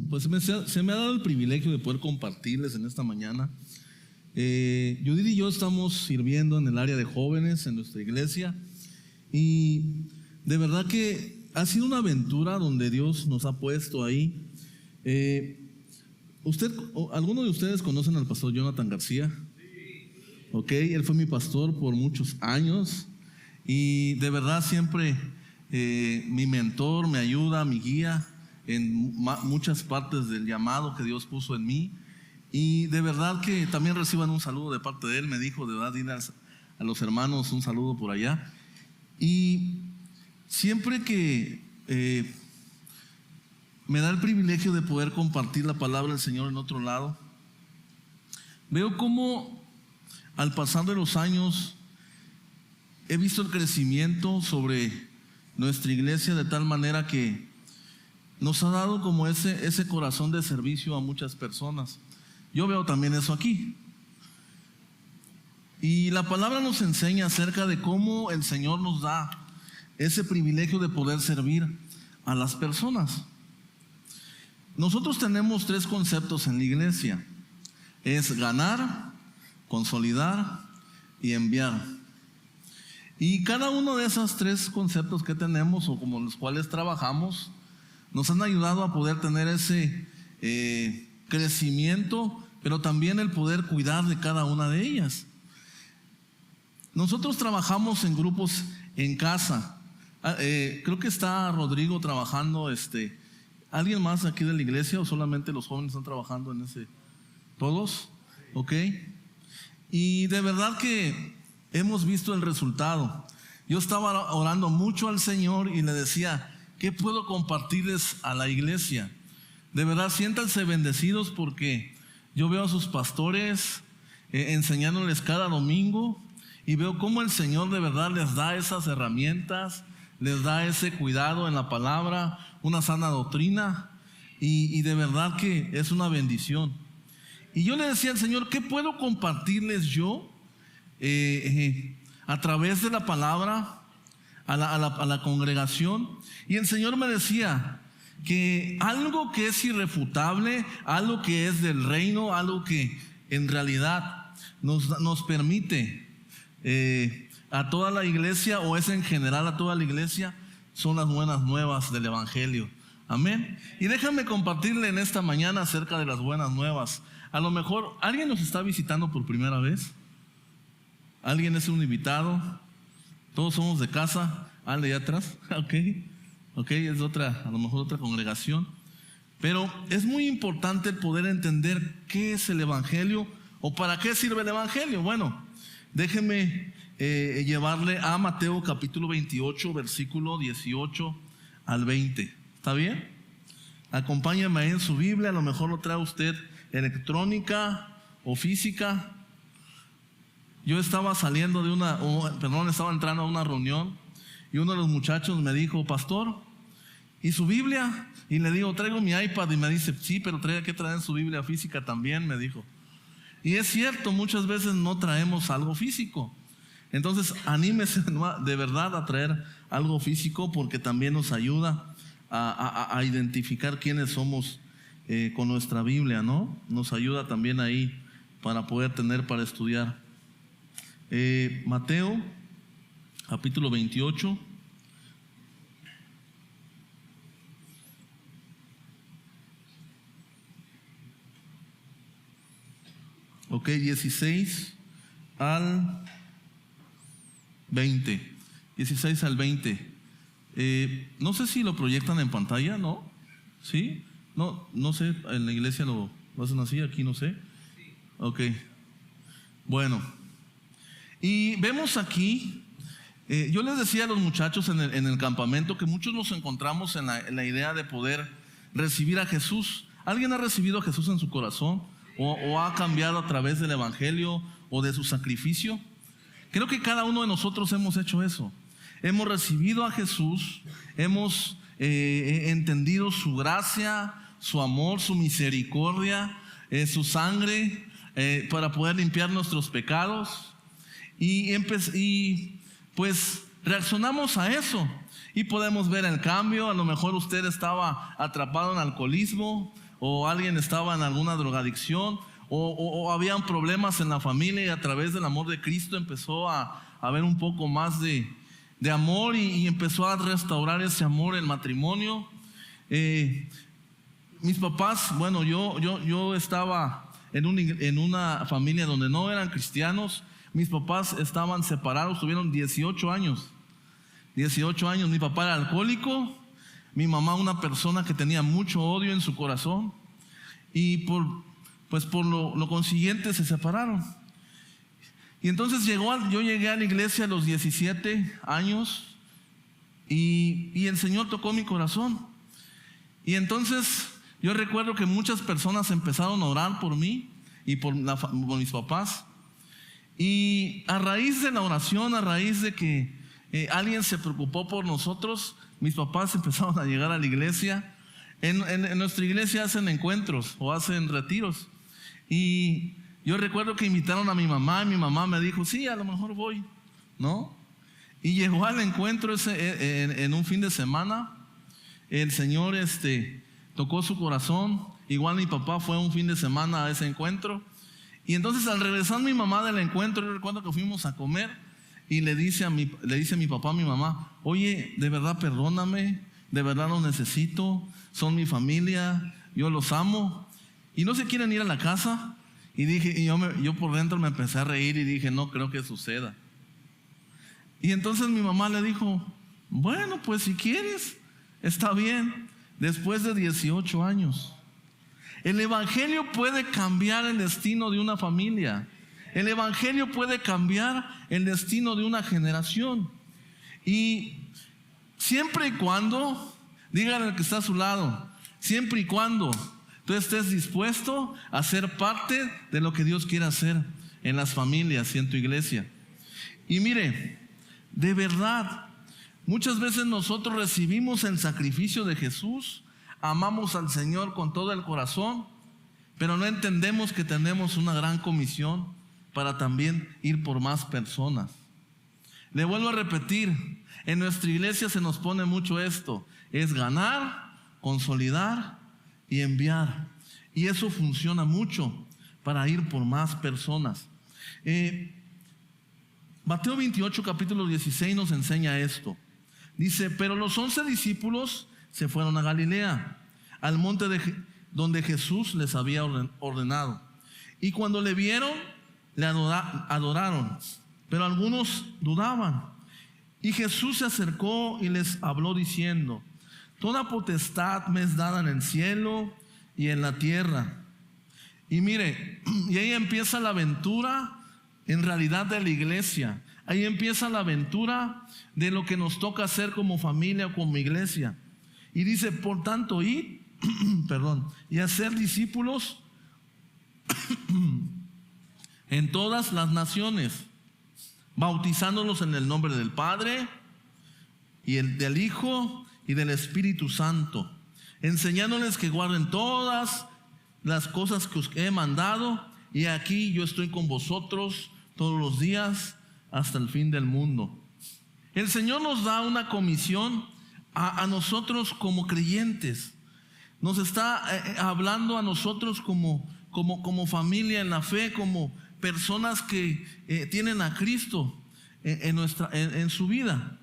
Pues se me ha dado el privilegio de poder compartirles en esta mañana. Judith y yo estamos sirviendo en el área de jóvenes en nuestra iglesia y de verdad que ha sido una aventura donde Dios nos ha puesto ahí. ¿Alguno de ustedes conocen al pastor Jonathan García? Ok, él fue mi pastor por muchos años y de verdad siempre mi mentor, me ayuda, mi guía en muchas partes del llamado que Dios puso en mí. Y de verdad que también reciban un saludo de parte de él. Me dijo, de verdad, dile a los hermanos un saludo por allá. Y siempre que me da el privilegio de poder compartir la palabra del Señor en otro lado, veo cómo al pasar de los años he visto el crecimiento sobre nuestra iglesia de tal manera que nos ha dado como ese corazón de servicio a muchas personas. Yo veo también eso aquí. Y la palabra nos enseña acerca de cómo el Señor nos da ese privilegio de poder servir a las personas. Nosotros tenemos 3 conceptos en la iglesia. Es ganar, consolidar y enviar. Y cada uno de esos 3 conceptos que tenemos o como los cuales trabajamos nos han ayudado a poder tener ese crecimiento, pero también el poder cuidar de cada una de ellas. Nosotros trabajamos en grupos en casa. Creo que está Rodrigo trabajando. ¿Alguien más aquí de la iglesia o solamente los jóvenes están trabajando en ese? ¿Todos? Ok. Y de verdad que hemos visto el resultado. Yo estaba orando mucho al Señor y le decía, ¿qué puedo compartirles a la iglesia? De verdad, siéntanse bendecidos porque yo veo a sus pastores enseñándoles cada domingo y veo cómo el Señor de verdad les da esas herramientas, les da ese cuidado en la palabra, una sana doctrina y de verdad que es una bendición. Y yo le decía al Señor, ¿qué puedo compartirles yo a través de la palabra a la congregación? Y el Señor me decía que algo que es irrefutable, algo que es del reino, algo que en realidad nos permite a toda la iglesia, o es en general a toda la iglesia, son las buenas nuevas del evangelio. Amén. Y déjame compartirle en esta mañana acerca de las buenas nuevas. A lo mejor alguien nos está visitando por primera vez, alguien es un invitado, todos somos de casa. De allá atrás, ok, es a lo mejor otra congregación. Pero es muy importante poder entender qué es el evangelio o para qué sirve el evangelio. Bueno, déjeme llevarle a Mateo capítulo 28, versículo 18 al 20. ¿Está bien? Acompáñame ahí en su Biblia. A lo mejor lo trae usted electrónica o física. Yo estaba saliendo estaba entrando a una reunión y uno de los muchachos me dijo, pastor, ¿y su Biblia? Y le digo, traigo mi iPad. Y me dice, sí, pero hay que traer su Biblia física también, me dijo. Y es cierto, muchas veces no traemos algo físico. Entonces, anímese de verdad a traer algo físico porque también nos ayuda a identificar quiénes somos con nuestra Biblia, ¿no? Nos ayuda también ahí para poder para estudiar. Mateo capítulo 28. Ok, 16 al 20. 16 al 20. No sé si lo proyectan en pantalla, ¿no? ¿Sí? No sé, en la iglesia lo hacen así, aquí no sé. Ok. Bueno. Y vemos aquí, yo les decía a los muchachos en el campamento que muchos nos encontramos en la idea de poder recibir a Jesús. ¿Alguien ha recibido a Jesús en su corazón? ¿O ha cambiado a través del evangelio o de su sacrificio? Creo que cada uno de nosotros hemos hecho eso. Hemos recibido a Jesús, hemos entendido su gracia, su amor, su misericordia, su sangre para poder limpiar nuestros pecados. Y pues reaccionamos a eso y podemos ver el cambio. A lo mejor usted estaba atrapado en alcoholismo o alguien estaba en alguna drogadicción, o habían problemas en la familia, y a través del amor de Cristo empezó a haber un poco más de amor, y empezó a restaurar ese amor en el matrimonio. Mis papás, bueno, yo estaba en una familia donde no eran cristianos. Mis papás estaban separados, tuvieron 18 años. 18 años. Mi papá era alcohólico, mi mamá una persona que tenía mucho odio en su corazón, y por lo consiguiente se separaron. Y entonces yo llegué a la iglesia a los 17 años, y el Señor tocó mi corazón. Y entonces yo recuerdo que muchas personas empezaron a orar por mí y por mis papás. Y a raíz de la oración, a raíz de que alguien se preocupó por nosotros, mis papás empezaron a llegar a la iglesia. En nuestra iglesia hacen encuentros o hacen retiros. Y yo recuerdo que invitaron a mi mamá, y mi mamá me dijo, sí, a lo mejor voy, ¿no? Y llegó al encuentro en un fin de semana. El Señor tocó su corazón. Igual mi papá fue un fin de semana a ese encuentro. Y entonces al regresar mi mamá del encuentro, yo recuerdo que fuimos a comer, y le dice mi papá a mi mamá, oye, de verdad perdóname, de verdad los necesito, son mi familia, yo los amo, y no se quieren ir a la casa. Y yo por dentro me empecé a reír y dije, no creo que suceda. Y entonces mi mamá le dijo, bueno, pues si quieres, está bien. Después de 18 años, el evangelio puede cambiar el destino de una familia. El evangelio puede cambiar el destino de una generación. Y siempre y cuando, dígale al que está a su lado, siempre y cuando tú estés dispuesto a ser parte de lo que Dios quiere hacer en las familias y en tu iglesia. Y mire, de verdad, muchas veces nosotros recibimos el sacrificio de Jesús, amamos al Señor con todo el corazón, pero no entendemos que tenemos una gran comisión para también ir por más personas. Le vuelvo a repetir, en nuestra iglesia se nos pone mucho esto, es ganar, consolidar y enviar. Y eso funciona mucho para ir por más personas. Mateo 28, capítulo 16 nos enseña esto. Dice, pero los 11 discípulos se fueron a Galilea, al monte donde Jesús les había ordenado. Y cuando le vieron, le adoraron, pero algunos dudaban. Y Jesús se acercó y les habló diciendo, toda potestad me es dada en el cielo y en la tierra. Y mire, y ahí empieza la aventura en realidad de la iglesia. Ahí empieza la aventura de lo que nos toca hacer como familia o como iglesia. Y dice, por tanto, id, y hacer discípulos en todas las naciones, bautizándolos en el nombre del Padre y del Hijo y del Espíritu Santo, enseñándoles que guarden todas las cosas que os he mandado, y aquí yo estoy con vosotros todos los días hasta el fin del mundo. El Señor nos da una comisión a nosotros como creyentes. Nos está hablando a nosotros como familia en la fe, como personas que tienen a Cristo en su vida.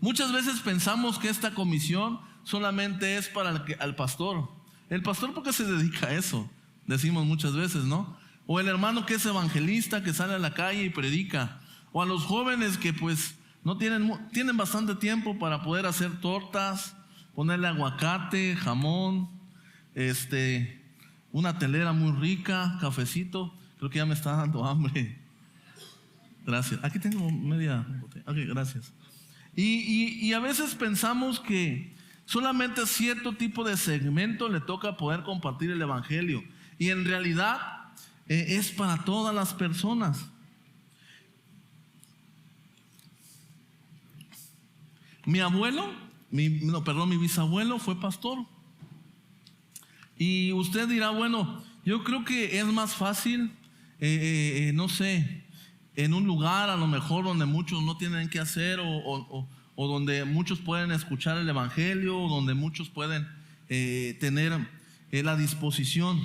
Muchas veces pensamos que esta comisión solamente es para el pastor. El pastor, ¿por qué se dedica a eso? Decimos muchas veces, ¿no? O el hermano que es evangelista, que sale a la calle y predica. O a los jóvenes que pues no tienen bastante tiempo para poder hacer tortas, ponerle aguacate, jamón, una telera muy rica, cafecito. Creo que ya me está dando hambre. Gracias. Aquí tengo media botella. Ok, gracias. Y a veces pensamos que solamente a cierto tipo de segmento le toca poder compartir el evangelio. Y en realidad es para todas las personas. Mi bisabuelo fue pastor. Y usted dirá, bueno, yo creo que es más fácil, no sé, en un lugar a lo mejor donde muchos no tienen que hacer, o donde muchos pueden escuchar el evangelio, o donde muchos pueden tener la disposición.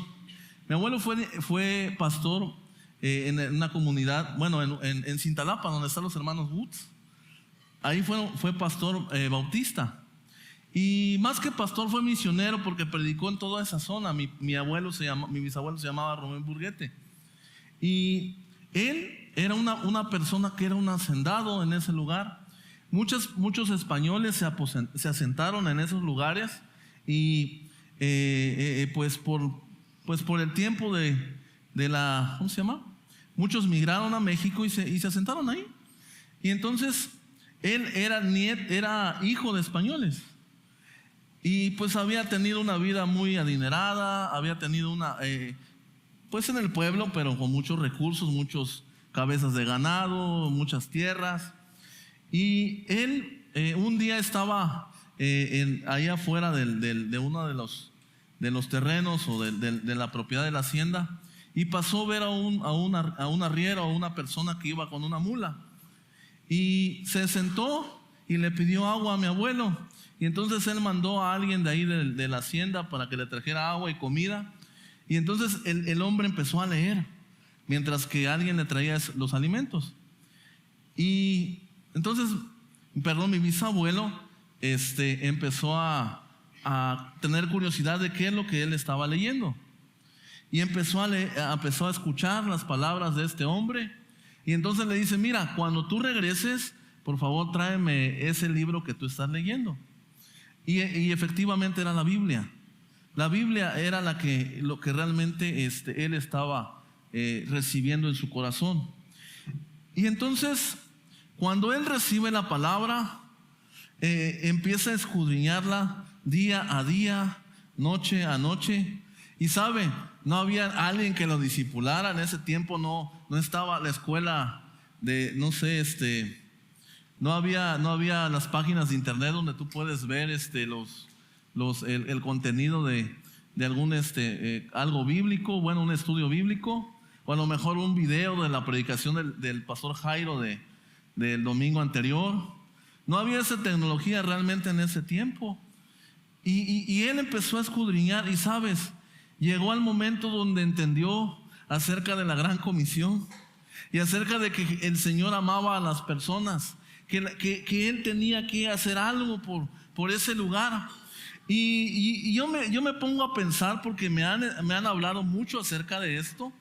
Mi abuelo fue pastor en una comunidad, bueno, en Cintalapa, donde están los hermanos Woods. Ahí fue pastor bautista. Y más que pastor fue misionero porque predicó en toda esa zona. Mi bisabuelo se llamaba Román Burguete. Y él era una persona que era un hacendado en ese lugar. Muchos españoles se asentaron en esos lugares y pues por el tiempo de la, ¿cómo se llama? Muchos migraron a México y se asentaron ahí. Y entonces él era hijo de españoles. Y pues había tenido una vida muy adinerada, había tenido pues en el pueblo, pero con muchos recursos, muchos cabezas de ganado, muchas tierras. Y él un día estaba ahí afuera de uno de los terrenos o de la propiedad de la hacienda, y pasó a ver a un arriero, a una persona que iba con una mula. Y se sentó y le pidió agua a mi abuelo. Y entonces él mandó a alguien de ahí de la hacienda para que le trajera agua y comida. Y entonces el hombre empezó a leer mientras que alguien le traía los alimentos. Y entonces, mi bisabuelo empezó a tener curiosidad de qué es lo que él estaba leyendo. Y empezó a escuchar las palabras de este hombre. Y entonces le dice: mira, cuando tú regreses, por favor tráeme ese libro que tú estás leyendo. Y efectivamente era la Biblia. La Biblia era lo que realmente él estaba recibiendo en su corazón. Y entonces, cuando él recibe la palabra, empieza a escudriñarla día a día, noche a noche. Y sabe, no había alguien que lo discipulara en ese tiempo. No estaba la escuela de, no sé, no había las páginas de internet donde tú puedes ver el contenido de algún algo bíblico, bueno, un estudio bíblico, o a lo mejor un video de la predicación del pastor Jairo del domingo anterior. No había esa tecnología realmente en ese tiempo. Y él empezó a escudriñar, y sabes, llegó al momento donde entendió acerca de la gran comisión y acerca de que el Señor amaba a las personas, que él tenía que hacer algo por ese lugar. Y yo me pongo a pensar, porque me han hablado mucho acerca de esto.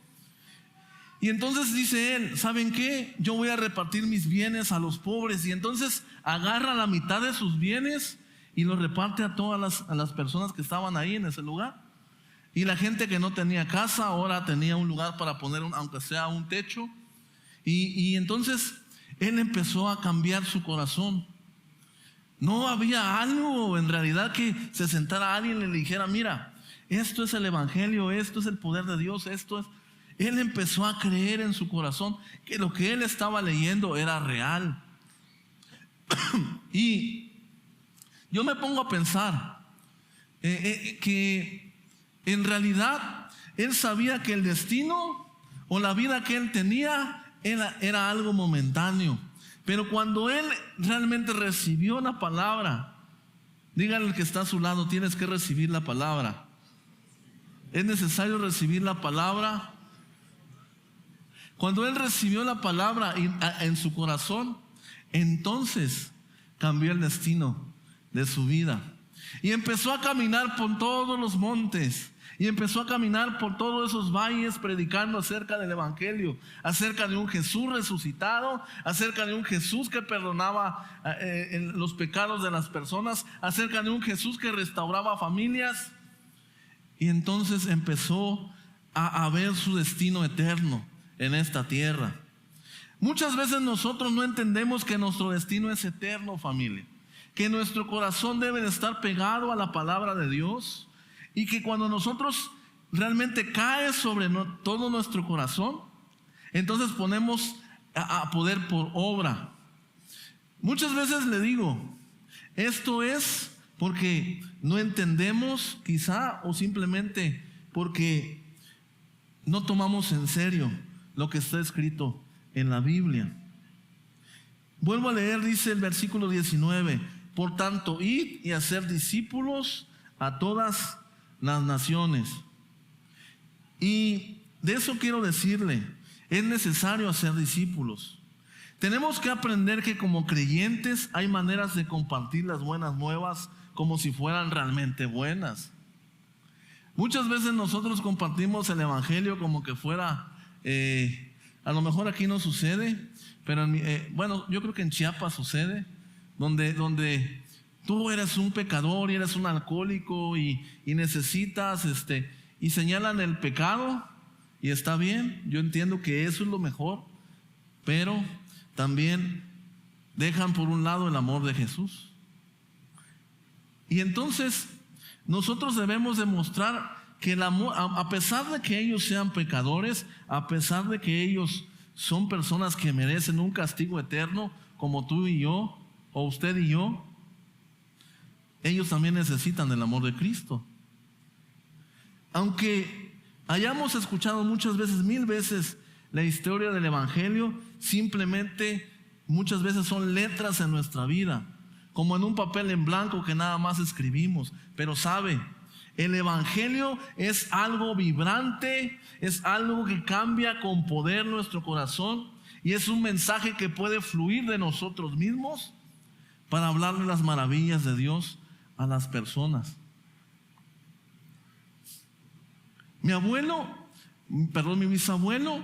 Y entonces dice él: ¿saben qué? Yo voy a repartir mis bienes a los pobres. Y entonces agarra la mitad de sus bienes y los reparte a todas las personas que estaban ahí en ese lugar. Y la gente que no tenía casa ahora tenía un lugar para poner aunque sea un techo. Y entonces él empezó a cambiar su corazón. No había algo en realidad que se sentara alguien y le dijera: mira, esto es el evangelio, esto es el poder de Dios, esto es. Él empezó a creer en su corazón que lo que él estaba leyendo era real. Y yo me pongo a pensar que en realidad él sabía que el destino o la vida que él tenía era algo momentáneo. Pero cuando él realmente recibió la palabra, dígale al que está a su lado: tienes que recibir la palabra. Es necesario recibir la palabra. Cuando él recibió la palabra en su corazón, entonces cambió el destino de su vida. Y empezó a caminar por todos los montes. Y empezó a caminar por todos esos valles predicando acerca del evangelio, acerca de un Jesús resucitado, acerca de un Jesús que perdonaba los pecados de las personas, acerca de un Jesús que restauraba familias. Y entonces empezó a ver su destino eterno en esta tierra. Muchas veces nosotros no entendemos que nuestro destino es eterno, familia, que nuestro corazón debe de estar pegado a la palabra de Dios. Y que cuando nosotros realmente cae sobre todo nuestro corazón, entonces ponemos a poder por obra. Muchas veces le digo, esto es porque no entendemos quizá, o simplemente porque no tomamos en serio lo que está escrito en la Biblia. Vuelvo a leer, dice el versículo 19: por tanto, id y hacer discípulos a todas las naciones. Y de eso quiero decirle, es necesario hacer discípulos. Tenemos que aprender que como creyentes hay maneras de compartir las buenas nuevas como si fueran realmente buenas. Muchas veces nosotros compartimos el evangelio como que fuera, a lo mejor aquí no sucede, pero bueno, yo creo que en Chiapas sucede, donde tú eres un pecador y eres un alcohólico y necesitas, y señalan el pecado, y está bien, yo entiendo que eso es lo mejor, pero también dejan por un lado el amor de Jesús. Y entonces nosotros debemos demostrar que el amor, a pesar de que ellos sean pecadores, a pesar de que ellos son personas que merecen un castigo eterno, como tú y yo, o usted y yo, ellos también necesitan el amor de Cristo. Aunque hayamos escuchado muchas veces, 1000 veces, la historia del evangelio, simplemente muchas veces son letras en nuestra vida, como en un papel en blanco que nada más escribimos. Pero sabe, el evangelio es algo vibrante, es algo que cambia con poder nuestro corazón, y es un mensaje que puede fluir de nosotros mismos para hablarle las maravillas de Dios a las personas. Mi bisabuelo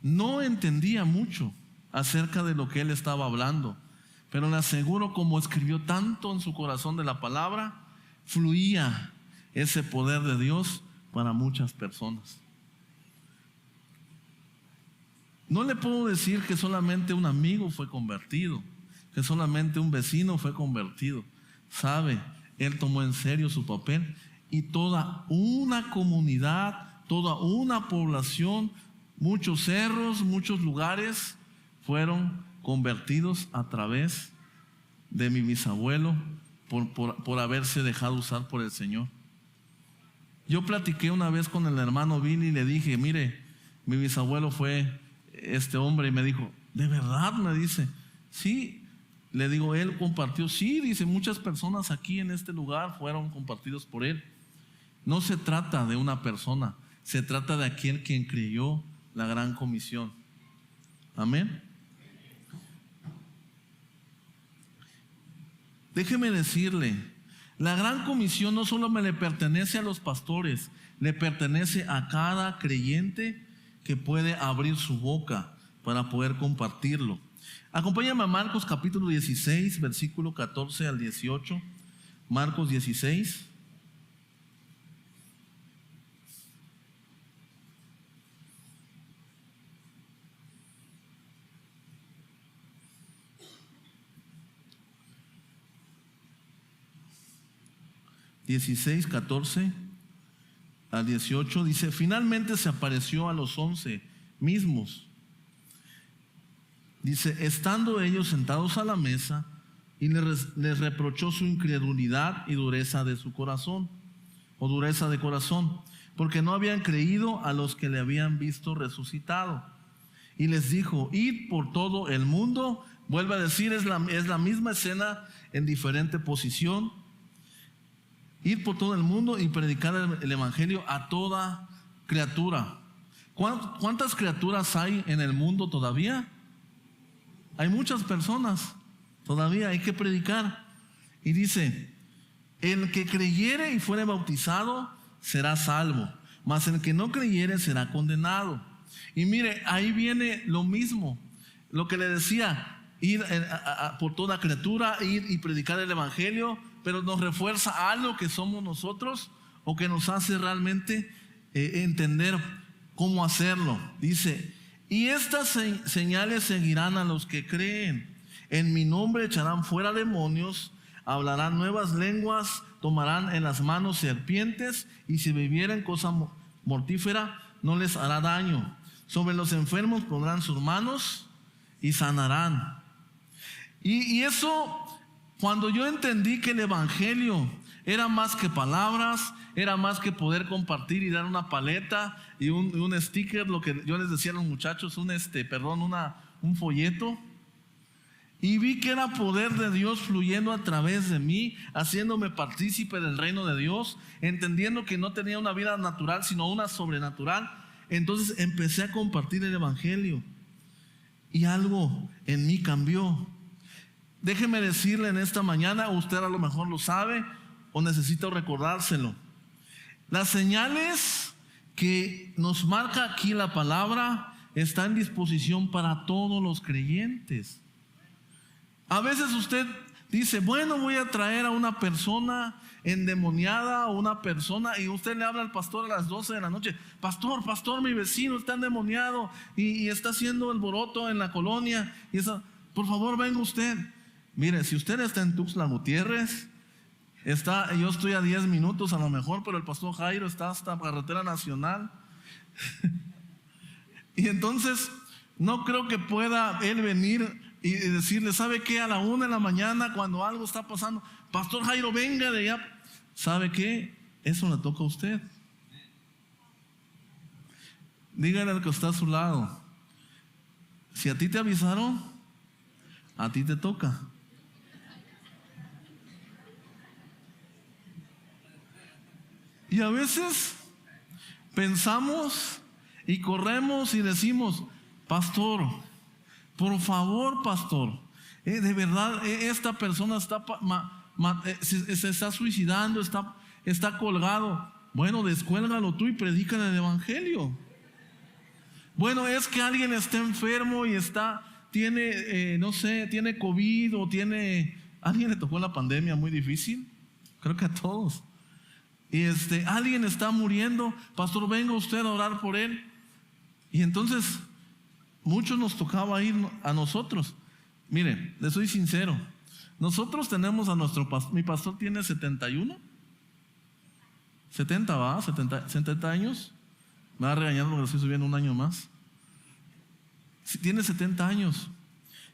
no entendía mucho acerca de lo que él estaba hablando, pero le aseguro, como escribió tanto en su corazón de la palabra, fluía ese poder de Dios para muchas personas. No le puedo decir que solamente un amigo fue convertido, que solamente un vecino fue convertido. Sabe, él tomó en serio su papel, y toda una comunidad, toda una población, muchos cerros, muchos lugares fueron convertidos a través de mi bisabuelo por haberse dejado usar por el Señor. Yo platiqué una vez con el hermano Billy y le dije, mire, mi bisabuelo fue este hombre, y me dijo, ¿de verdad? Me dice, sí. Le digo, él compartió, sí, dice, muchas personas aquí en este lugar fueron compartidos por él. No se trata de una persona, se trata de aquel quien creyó la gran comisión. Amén. Déjeme decirle, la gran comisión no solo me le pertenece a los pastores, le pertenece a cada creyente que puede abrir su boca para poder compartirlo. Acompáñame a Marcos capítulo 16, versículo 14 al 18. Marcos 16. Dieciséis, 14 al 18 dice, finalmente se apareció a los 11 mismos. Dice, estando ellos sentados a la mesa, y les reprochó su incredulidad y dureza de su corazón, o dureza de corazón, porque no habían creído a los que le habían visto resucitado. Y les dijo, id por todo el mundo. Vuelve a decir, es la misma escena en diferente posición. Ir por todo el mundo y predicar el evangelio a toda criatura. ¿Cuántas criaturas hay en el mundo todavía? Hay muchas personas. Todavía hay que predicar. Y dice, el que creyere y fuere bautizado será salvo, mas el que no creyere será condenado. Y mire, ahí viene lo mismo, lo que le decía, ir por toda criatura, ir y predicar el evangelio, pero nos refuerza algo que somos nosotros, o que nos hace realmente entender cómo hacerlo. Dice, y estas señales seguirán a los que creen. En mi nombre echarán fuera demonios, hablarán nuevas lenguas, tomarán en las manos serpientes, y si bebieren cosa mortífera no les hará daño. Sobre los enfermos pondrán sus manos y sanarán. Y eso, cuando yo entendí que el evangelio era más que palabras, era más que poder compartir y dar una paleta y un sticker, lo que yo les decía a los muchachos, un folleto. Y vi que era poder de Dios fluyendo a través de mí, haciéndome partícipe del reino de Dios, entendiendo que no tenía una vida natural, sino una sobrenatural. Entonces empecé a compartir el evangelio y algo en mí cambió. Déjeme decirle en esta mañana, usted a lo mejor lo sabe o necesita recordárselo. Las señales que nos marca aquí la palabra están en disposición para todos los creyentes. A veces usted dice, bueno, voy a traer a una persona endemoniada o una persona, y usted le habla al pastor a las 12 de la noche. Pastor, mi vecino está endemoniado y está haciendo alboroto en la colonia. Y eso, por favor, venga usted. Mire, si usted está en Tuxtla Gutiérrez, yo estoy a 10 minutos a lo mejor, pero el pastor Jairo está hasta carretera nacional. Y entonces no creo que pueda él venir y decirle, ¿sabe qué? A la 1 de la mañana, cuando algo está pasando, pastor Jairo, venga de allá. ¿Sabe qué? Eso le toca a usted. Dígale al que está a su lado, si a ti te avisaron, a ti te toca. Y a veces pensamos y corremos y decimos, pastor, por favor, pastor, de verdad esta persona se está suicidando, está colgado. Bueno, descuélgalo tú y predícale el evangelio. Bueno, es que alguien está enfermo y tiene COVID o alguien le tocó la pandemia muy difícil, creo que a todos. Y alguien está muriendo, pastor, venga usted a orar por él. Y entonces muchos nos tocaba ir a nosotros. Mire, le soy sincero, nosotros tenemos a nuestro pastor, mi pastor tiene 71, 70 años. Me va a regañar porque le estoy subiendo un año más. Tiene 70 años.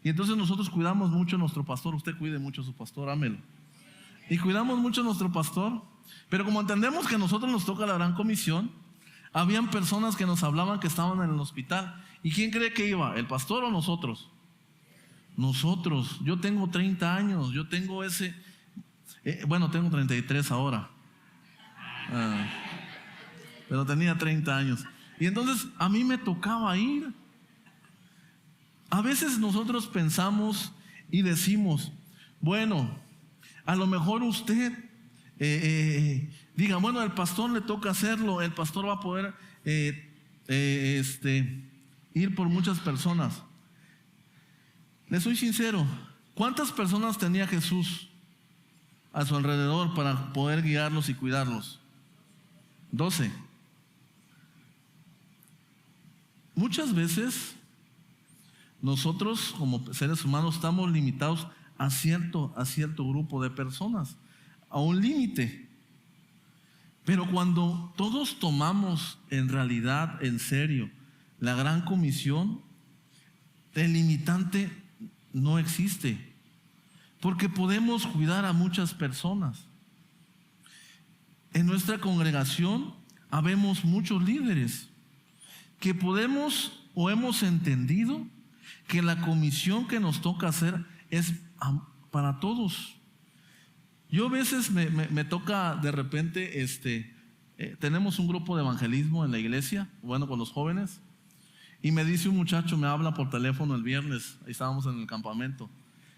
Y entonces nosotros cuidamos mucho a nuestro pastor. Usted cuide mucho a su pastor, ámelo. Y cuidamos mucho a nuestro pastor. Pero como entendemos que a nosotros nos toca la gran comisión, habían personas que nos hablaban que estaban en el hospital. ¿Y quién cree que iba? ¿El pastor o nosotros? Nosotros. Yo tengo 30 años. Yo tengo tengo 33 ahora. Pero tenía 30 años. Y entonces a mí me tocaba ir. A veces nosotros pensamos y decimos, bueno, a lo mejor usted diga, bueno, al pastor le toca hacerlo, el pastor va a poder ir por muchas personas. Le soy sincero, ¿cuántas personas tenía Jesús a su alrededor para poder guiarlos y cuidarlos? 12. Muchas veces nosotros como seres humanos estamos limitados a cierto grupo de personas, a un límite. Pero cuando todos tomamos en realidad en serio la gran comisión, el limitante no existe, porque podemos cuidar a muchas personas. En nuestra congregación habemos muchos líderes que podemos o hemos entendido que la comisión que nos toca hacer es para todos. Yo a veces me toca de repente, tenemos un grupo de evangelismo en la iglesia, bueno, con los jóvenes, y me dice un muchacho, me habla por teléfono el viernes, ahí estábamos en el campamento,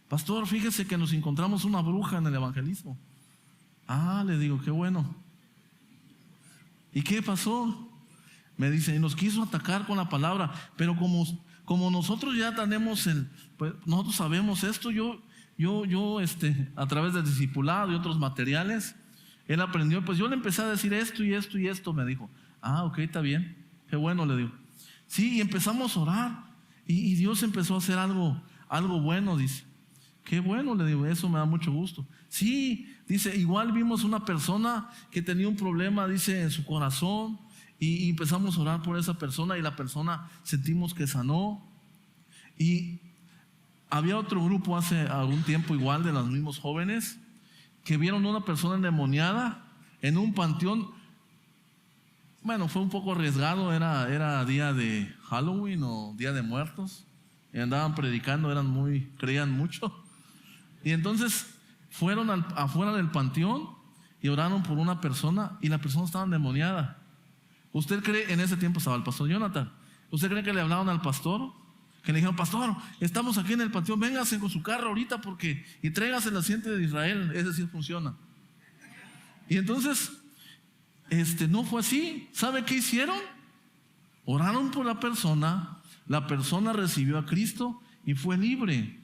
pastor, fíjese que nos encontramos una bruja en el evangelismo. Le digo, qué bueno. ¿Y qué pasó? Me dice, y nos quiso atacar con la palabra, pero como nosotros ya tenemos pues nosotros sabemos esto, yo a través del discipulado y otros materiales, él aprendió, pues yo le empecé a decir esto y esto y esto, me dijo. Ok, está bien, qué bueno, le digo. Sí, y empezamos a orar, y Dios empezó a hacer algo bueno, dice. Qué bueno, le digo, eso me da mucho gusto. Sí, dice, igual vimos una persona que tenía un problema, dice, en su corazón, y empezamos a orar por esa persona, y la persona sentimos que sanó. Y había otro grupo hace algún tiempo igual de los mismos jóvenes que vieron una persona endemoniada en un panteón. Bueno, fue un poco arriesgado, era día de Halloween o Día de Muertos, y andaban predicando, creían mucho. Y entonces fueron afuera del panteón y oraron por una persona, y la persona estaba endemoniada. ¿Usted cree? En ese tiempo estaba el pastor Jonathan. ¿Usted cree que le hablaron al pastor? Que le dijeron: pastor, estamos aquí en el panteón, véngase con su carro ahorita y tráigase el asiento de Israel. Ese sí funciona. Y entonces no fue así. ¿Sabe qué hicieron? Oraron por la persona recibió a Cristo y fue libre.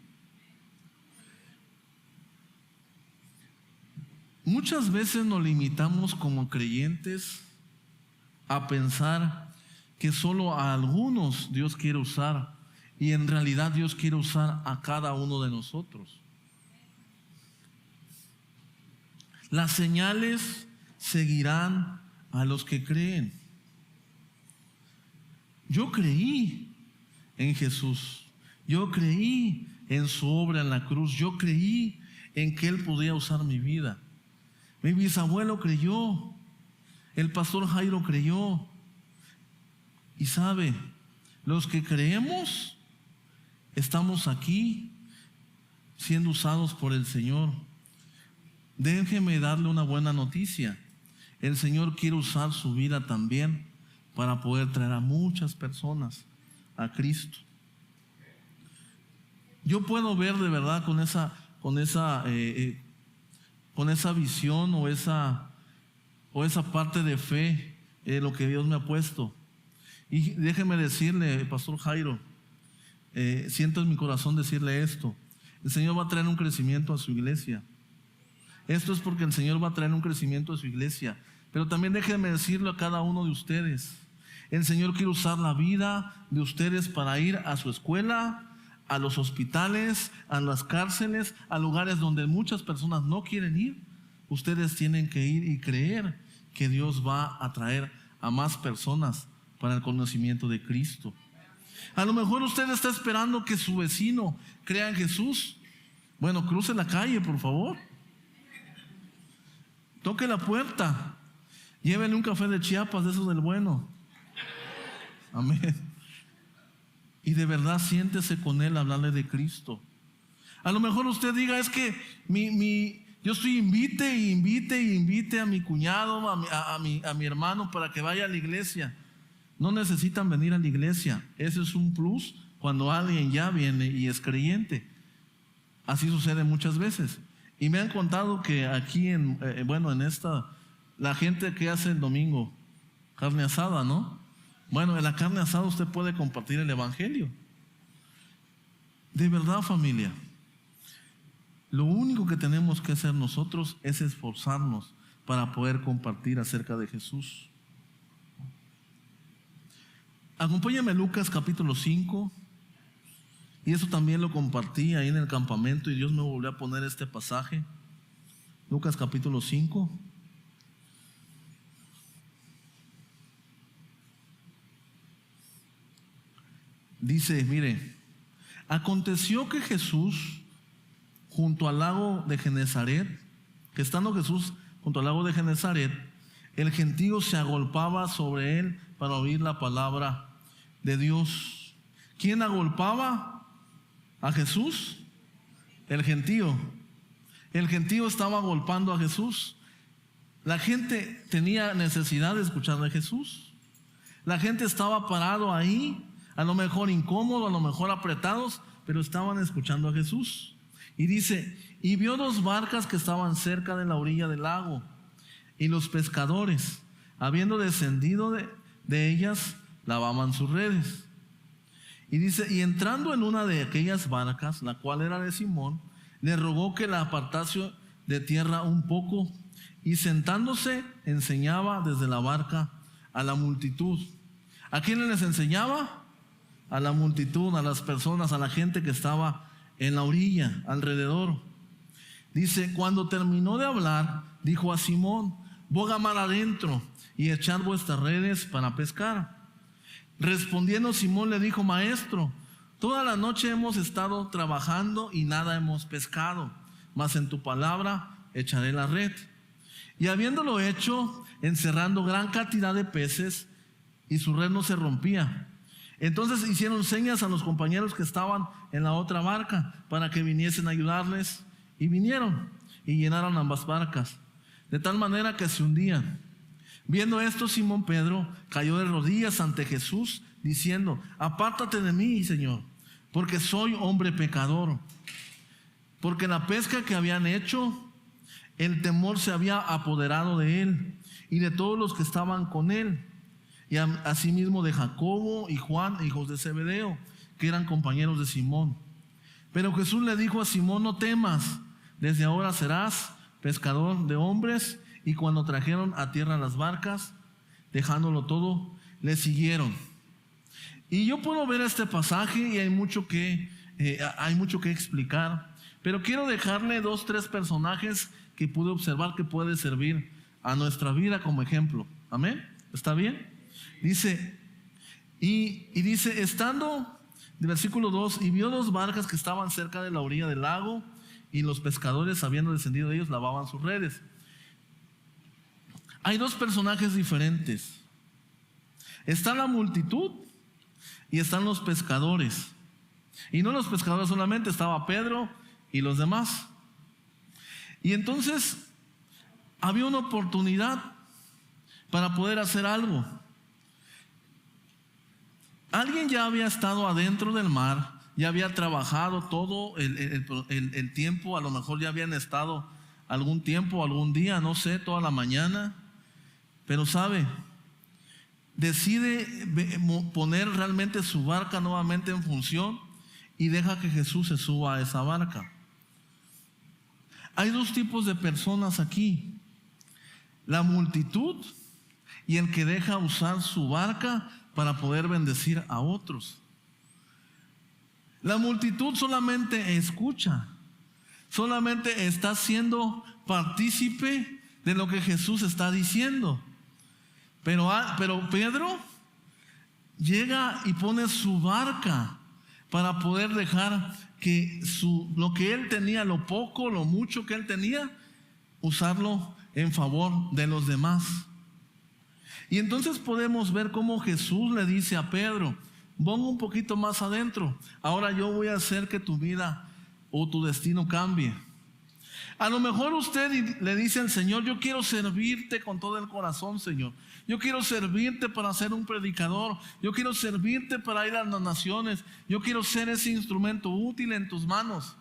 Muchas veces nos limitamos como creyentes a pensar que solo a algunos Dios quiere usar, y en realidad Dios quiere usar a cada uno de nosotros. Las señales seguirán a los que creen. Yo creí en Jesús, yo creí en su obra en la cruz, yo creí en que Él podía usar mi vida. Mi bisabuelo creyó, el pastor Jairo creyó. Y sabe, los que creemos estamos aquí siendo usados por el Señor. Déjeme darle una buena noticia. El Señor quiere usar su vida también para poder traer a muchas personas a Cristo. Yo puedo ver de verdad con esa visión o esa parte de fe lo que Dios me ha puesto. Y déjeme decirle, pastor Jairo, siento en mi corazón decirle esto: el Señor va a traer un crecimiento a su iglesia. Esto es porque el Señor va a traer un crecimiento a su iglesia. Pero también déjeme decirlo a cada uno de ustedes: el Señor quiere usar la vida de ustedes para ir a su escuela, a los hospitales, a las cárceles, a lugares donde muchas personas no quieren ir. Ustedes tienen que ir y creer que Dios va a traer a más personas para el conocimiento de Cristo. A lo mejor usted está esperando que su vecino crea en Jesús. Bueno, cruce la calle, por favor. Toque la puerta. Llévenle un café de Chiapas, de esos del bueno. Amén. Y de verdad siéntese con él a hablarle de Cristo. A lo mejor usted diga: es que yo estoy invite a mi cuñado, a mi hermano para que vaya a la iglesia. No necesitan venir a la iglesia. Ese es un plus cuando alguien ya viene y es creyente. Así sucede muchas veces. Y me han contado que aquí la gente que hace el domingo carne asada, ¿no? Bueno, en la carne asada usted puede compartir el evangelio. De verdad, familia, lo único que tenemos que hacer nosotros es esforzarnos para poder compartir acerca de Jesús. Acompáñame a Lucas capítulo 5. Y eso también lo compartí ahí en el campamento y Dios me volvió a poner este pasaje. Lucas capítulo 5. Dice, mire: aconteció que Jesús junto al lago de Genezaret, que estando Jesús junto al lago de Genezaret, el gentío se agolpaba sobre él para oír la palabra de Dios. ¿Quién agolpaba a Jesús? El gentío. El gentío estaba agolpando a Jesús. La gente tenía necesidad de escuchar de Jesús. La gente estaba parado ahí, a lo mejor incómodo, a lo mejor apretados, pero estaban escuchando a Jesús. Y dice: y vio 2 barcas que estaban cerca de la orilla del lago, y los pescadores, habiendo descendido de ellas, lavaban sus redes. Y dice: y entrando en una de aquellas barcas, la cual era de Simón, le rogó que la apartase de tierra un poco, y sentándose enseñaba desde la barca a la multitud. ¿A quién les enseñaba? A la multitud, a las personas, a la gente que estaba en la orilla, alrededor. Dice: cuando terminó de hablar, dijo a Simón: boga mar adentro y echad vuestras redes para pescar. Respondiendo Simón le dijo: maestro, toda la noche hemos estado trabajando y nada hemos pescado, mas en tu palabra echaré la red. Y habiéndolo hecho, encerrando gran cantidad de peces, y su red no se rompía. Entonces hicieron señas a los compañeros que estaban en la otra barca para que viniesen a ayudarles, y vinieron y llenaron ambas barcas, de tal manera que se hundían. Viendo esto, Simón Pedro cayó de rodillas ante Jesús, diciendo: apártate de mí, Señor, porque soy hombre pecador. Porque la pesca que habían hecho, el temor se había apoderado de él y de todos los que estaban con él, y asimismo de Jacobo y Juan, hijos de Zebedeo, que eran compañeros de Simón. Pero Jesús le dijo a Simón: no temas, desde ahora serás pescador de hombres. Y cuando trajeron a tierra las barcas, dejándolo todo, le siguieron. Y yo puedo ver este pasaje y hay mucho que explicar, pero quiero dejarle 2, 3 personajes que pude observar que puede servir a nuestra vida como ejemplo. ¿Amén? ¿Está bien? Dice, y dice, estando, de versículo 2, y vio 2 barcas que estaban cerca de la orilla del lago, y los pescadores, habiendo descendido de ellos, lavaban sus redes. Hay 2 personajes diferentes. Está la multitud y están los pescadores. Y no los pescadores solamente, estaba Pedro y los demás. Y entonces había una oportunidad para poder hacer algo. Alguien ya había estado adentro del mar, ya había trabajado todo el tiempo, a lo mejor ya habían estado algún tiempo, algún día, no sé, toda la mañana. Pero sabe, decide poner realmente su barca nuevamente en función y deja que Jesús se suba a esa barca. Hay 2 tipos de personas aquí: la multitud y el que deja usar su barca para poder bendecir a otros. La multitud solamente escucha, solamente está siendo partícipe de lo que Jesús está diciendo. Pero Pedro llega y pone su barca para poder dejar que lo que él tenía, lo poco, lo mucho que él tenía, usarlo en favor de los demás. Y entonces podemos ver cómo Jesús le dice a Pedro: pongo un poquito más adentro, ahora yo voy a hacer que tu vida o tu destino cambie. A lo mejor usted le dice al Señor: yo quiero servirte con todo el corazón, Señor. Yo quiero servirte para ser un predicador. Yo quiero servirte para ir a las naciones. Yo quiero ser ese instrumento útil en tus manos.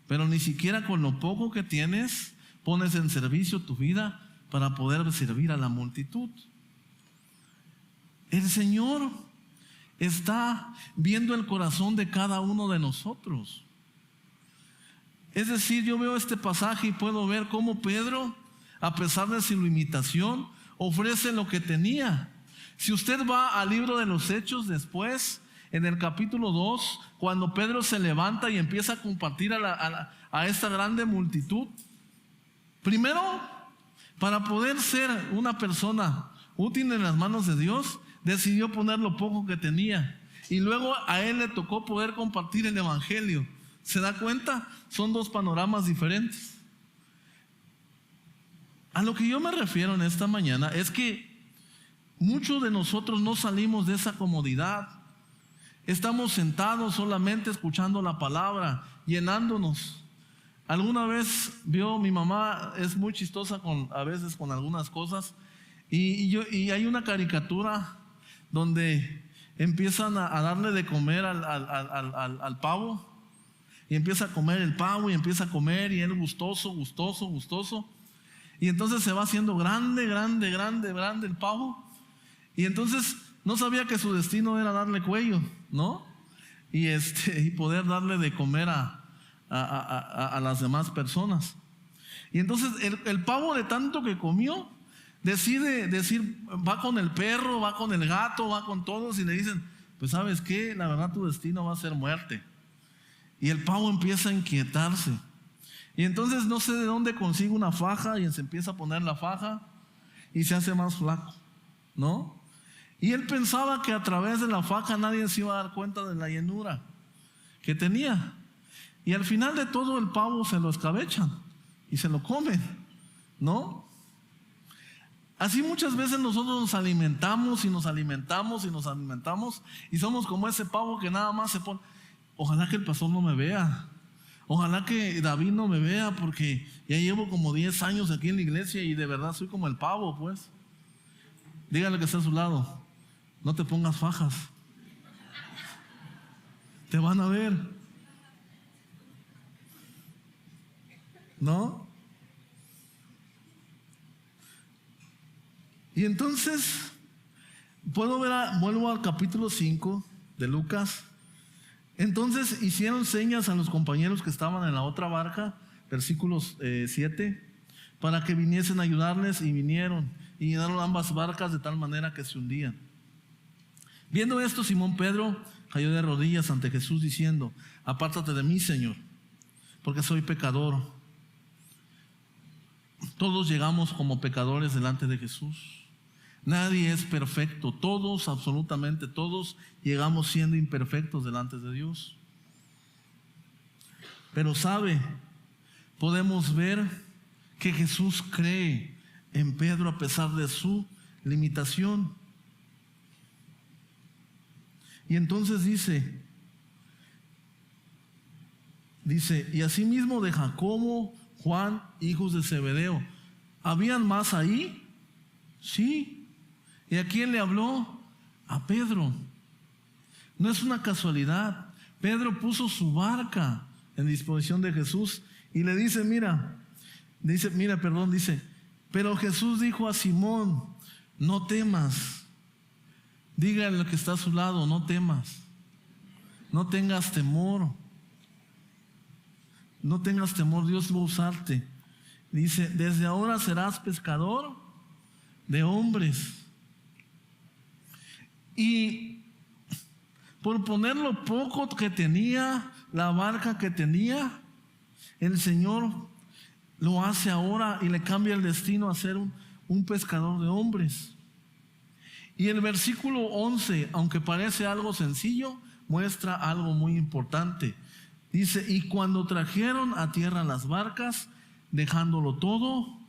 Pero ni siquiera con lo poco que tienes pones en servicio tu vida para poder servir a la multitud. El Señor está viendo el corazón de cada uno de nosotros. Es decir, yo veo este pasaje y puedo ver cómo Pedro, a pesar de su limitación, ofrece lo que tenía. Si usted va al libro de los Hechos después, en el capítulo 2, cuando Pedro se levanta y empieza a compartir a esta grande multitud, primero, para poder ser una persona útil en las manos de Dios, decidió poner lo poco que tenía. Y luego a él le tocó poder compartir el evangelio. ¿Se da cuenta? Son 2 panoramas diferentes. A lo que yo me refiero en esta mañana es que muchos de nosotros no salimos de esa comodidad. Estamos sentados solamente escuchando la palabra, llenándonos. Alguna vez vio, mi mamá es muy chistosa a veces con algunas cosas, y hay una caricatura donde empiezan a darle de comer al pavo. Y empieza a comer el pavo y empieza a comer, y él gustoso. Y entonces se va haciendo grande el pavo. Y entonces no sabía que su destino era darle cuello, ¿no? Y poder darle de comer a las demás personas. Y entonces el pavo, de tanto que comió, decide decir, va con el perro, va con el gato, va con todos, y le dicen: pues ¿sabes qué? La verdad, tu destino va a ser muerte. Y el pavo empieza a inquietarse. Y entonces no sé de dónde consigue una faja y se empieza a poner la faja y se hace más flaco, ¿no? Y él pensaba que a través de la faja nadie se iba a dar cuenta de la llenura que tenía. Y al final de todo, el pavo se lo escabechan y se lo comen, ¿no? Así muchas veces nosotros nos alimentamos y nos alimentamos y nos alimentamos y somos como ese pavo que nada más se pone. Ojalá que el pastor no me vea. Ojalá que David no me vea, porque ya llevo como 10 años aquí en la iglesia y de verdad soy como el pavo, pues. Dígale que está a su lado, no te pongas fajas. Te van a ver. ¿No? Y entonces, vuelvo al capítulo 5 de Lucas. Entonces hicieron señas a los compañeros que estaban en la otra barca, versículos 7, para que viniesen a ayudarles, y vinieron y llenaron ambas barcas de tal manera que se hundían. Viendo esto, Simón Pedro cayó de rodillas ante Jesús diciendo: apártate de mí, Señor, porque soy pecador. Todos llegamos como pecadores delante de Jesús. Nadie es perfecto. Todos, absolutamente todos, llegamos siendo imperfectos delante de Dios. Pero sabe, podemos ver que Jesús cree en Pedro a pesar de su limitación. Y entonces dice, y asimismo de Jacobo, Juan, hijos de Zebedeo. ¿Habían más ahí? Sí. ¿Y a quién le habló? A Pedro. No es una casualidad. Pedro puso su barca en disposición de Jesús y le dice, pero Jesús dijo a Simón: no temas. Dígale al que está a su lado: no temas. No tengas temor. No tengas temor, Dios va a usarte. Dice: desde ahora serás pescador de hombres. Y por poner lo poco que tenía, la barca que tenía, el Señor lo hace ahora y le cambia el destino a ser un pescador de hombres. Y el versículo 11, aunque parece algo sencillo, muestra algo muy importante. Dice: y cuando trajeron a tierra las barcas, dejándolo todo,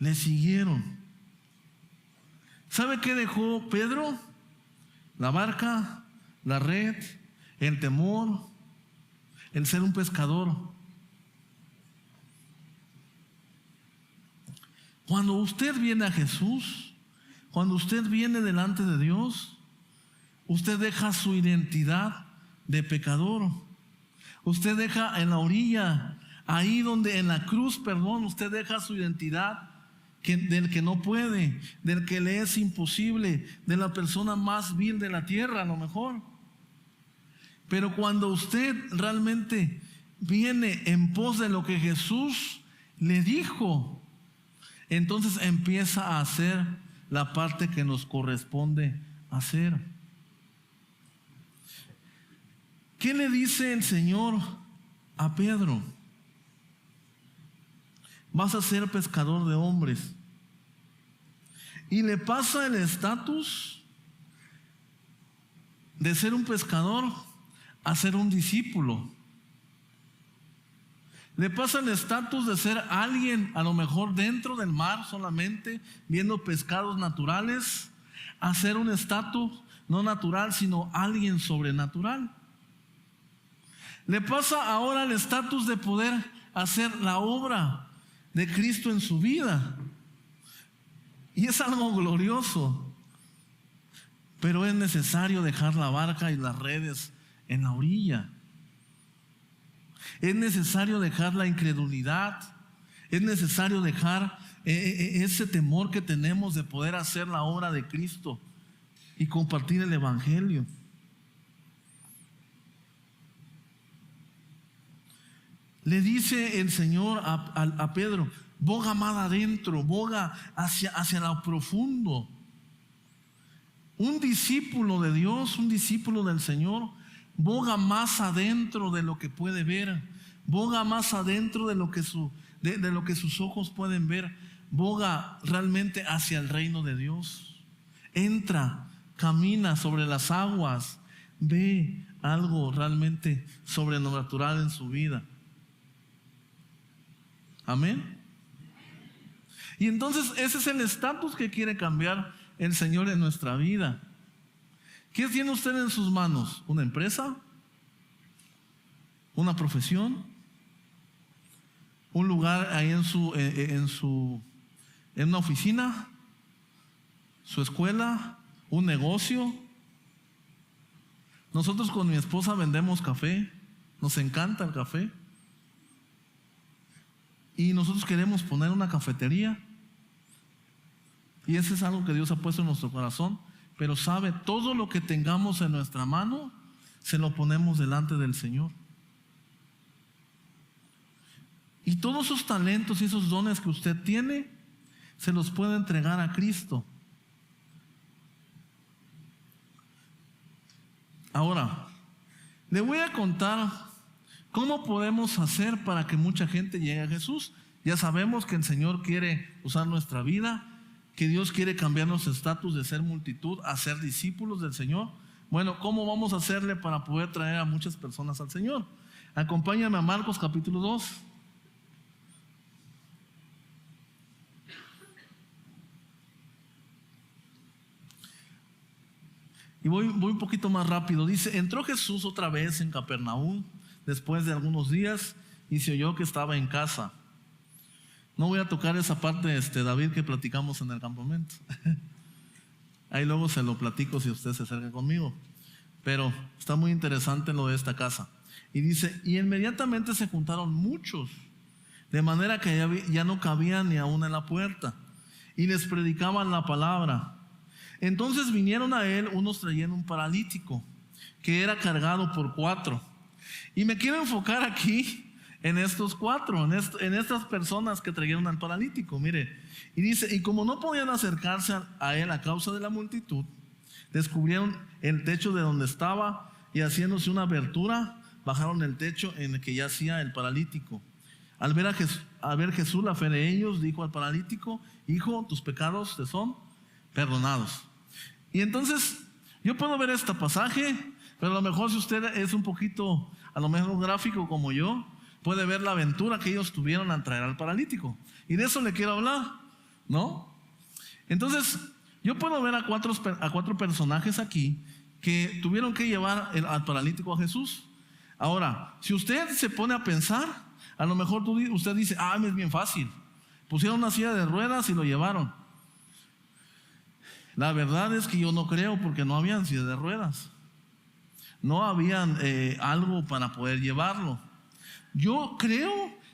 le siguieron. ¿Sabe qué dejó Pedro? La barca, la red, el temor, el ser un pescador. Cuando usted viene a Jesús, cuando usted viene delante de Dios, usted deja su identidad de pecador. Usted deja en la orilla, ahí donde en la cruz, usted deja su identidad del que no puede, del que le es imposible, de la persona más vil de la tierra a lo mejor. Pero cuando usted realmente viene en pos de lo que Jesús le dijo, entonces empieza a hacer la parte que nos corresponde hacer. ¿Qué le dice el Señor a Pedro? Vas a ser pescador de hombres. Y le pasa el estatus de ser un pescador a ser un discípulo. Le pasa el estatus de ser alguien a lo mejor dentro del mar solamente, viendo pescados naturales, a ser un estatus no natural, sino alguien sobrenatural. Le pasa ahora el estatus de poder hacer la obra de Cristo en su vida. Y es algo glorioso. Pero es necesario dejar la barca y las redes en la orilla. Es necesario dejar la incredulidad. Es necesario dejar ese temor que tenemos de poder hacer la obra de Cristo y compartir el Evangelio. Le dice el Señor a Pedro: boga más adentro, boga hacia lo profundo. Un discípulo de Dios, un discípulo del Señor, boga más adentro de lo que puede ver, boga más adentro de lo que sus ojos pueden ver, boga realmente hacia el reino de Dios. Entra, camina sobre las aguas, ve algo realmente sobrenatural en su vida. Amén. Y entonces ese es el estatus que quiere cambiar el Señor en nuestra vida. ¿Qué tiene usted en sus manos? ¿Una empresa? ¿Una profesión? ¿Un lugar ahí en una oficina? ¿Su escuela? ¿Un negocio? Nosotros con mi esposa vendemos café. Nos encanta el café. Y nosotros queremos poner una cafetería. Y eso es algo que Dios ha puesto en nuestro corazón. Pero sabe, todo lo que tengamos en nuestra mano, se lo ponemos delante del Señor. Y todos esos talentos y esos dones que usted tiene, se los puede entregar a Cristo. Ahora, le voy a contar cómo podemos hacer para que mucha gente llegue a Jesús. Ya sabemos que el Señor quiere usar nuestra vida, que Dios quiere cambiar nuestro estatus de ser multitud a ser discípulos del Señor. Bueno, ¿cómo vamos a hacerle para poder traer a muchas personas al Señor? Acompáñame a Marcos capítulo 2. Y voy un poquito más rápido. Dice, entró Jesús otra vez en Capernaum después de algunos días y se oyó que estaba en casa. No voy a tocar esa parte, David, que platicamos en el campamento. Ahí luego se lo platico si usted se acerca conmigo. Pero está muy interesante lo de esta casa. Y dice, y inmediatamente se juntaron muchos, de manera que ya no cabían ni aún en la puerta, y les predicaban la palabra. Entonces vinieron a él unos trayendo un paralítico, que era cargado por 4. Y me quiero enfocar aquí en estos 4, en estas personas que trajeron al paralítico. Mire, y dice, y como no podían acercarse a él a causa de la multitud, descubrieron el techo de donde estaba y haciéndose una abertura, bajaron el techo en el que yacía el paralítico. Al ver Jesús la fe de ellos, dijo al paralítico, hijo, tus pecados te son perdonados. Y entonces yo puedo ver este pasaje, pero a lo mejor si usted es un poquito, a lo mejor gráfico como yo, puede ver la aventura que ellos tuvieron al traer al paralítico. Y de eso le quiero hablar, ¿no? Entonces yo puedo ver a cuatro personajes aquí que tuvieron que llevar al paralítico a Jesús. Ahora, si usted se pone a pensar, a lo mejor usted dice, es bien fácil. Pusieron una silla de ruedas y lo llevaron. La verdad es que yo no creo, porque no habían silla de ruedas. No habían algo para poder llevarlo. Yo creo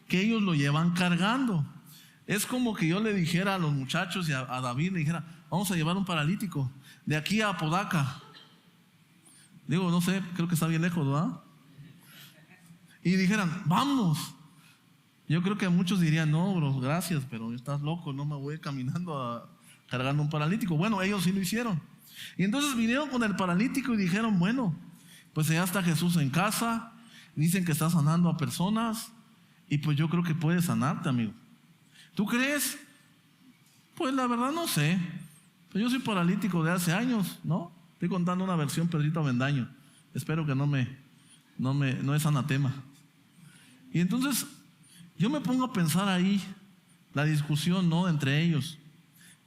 que ellos lo llevan cargando. Es como que yo le dijera a los muchachos y a David, le dijera, vamos a llevar un paralítico de aquí a Apodaca. Digo, no sé, creo que está bien lejos, ¿verdad? Y dijeran, vamos. Yo creo que muchos dirían, no, bro, gracias, pero estás loco, no me voy caminando cargando un paralítico. Bueno, ellos sí lo hicieron. Y entonces vinieron con el paralítico y dijeron, bueno, pues ya está Jesús en casa, dicen que está sanando a personas, y pues yo creo que puede sanarte, amigo. ¿Tú crees? Pues la verdad no sé. Pues yo soy paralítico de hace años, ¿no? Estoy contando una versión Pedrito Avendaño. Espero que no es anatema. Y entonces yo me pongo a pensar ahí la discusión, ¿no?, entre ellos.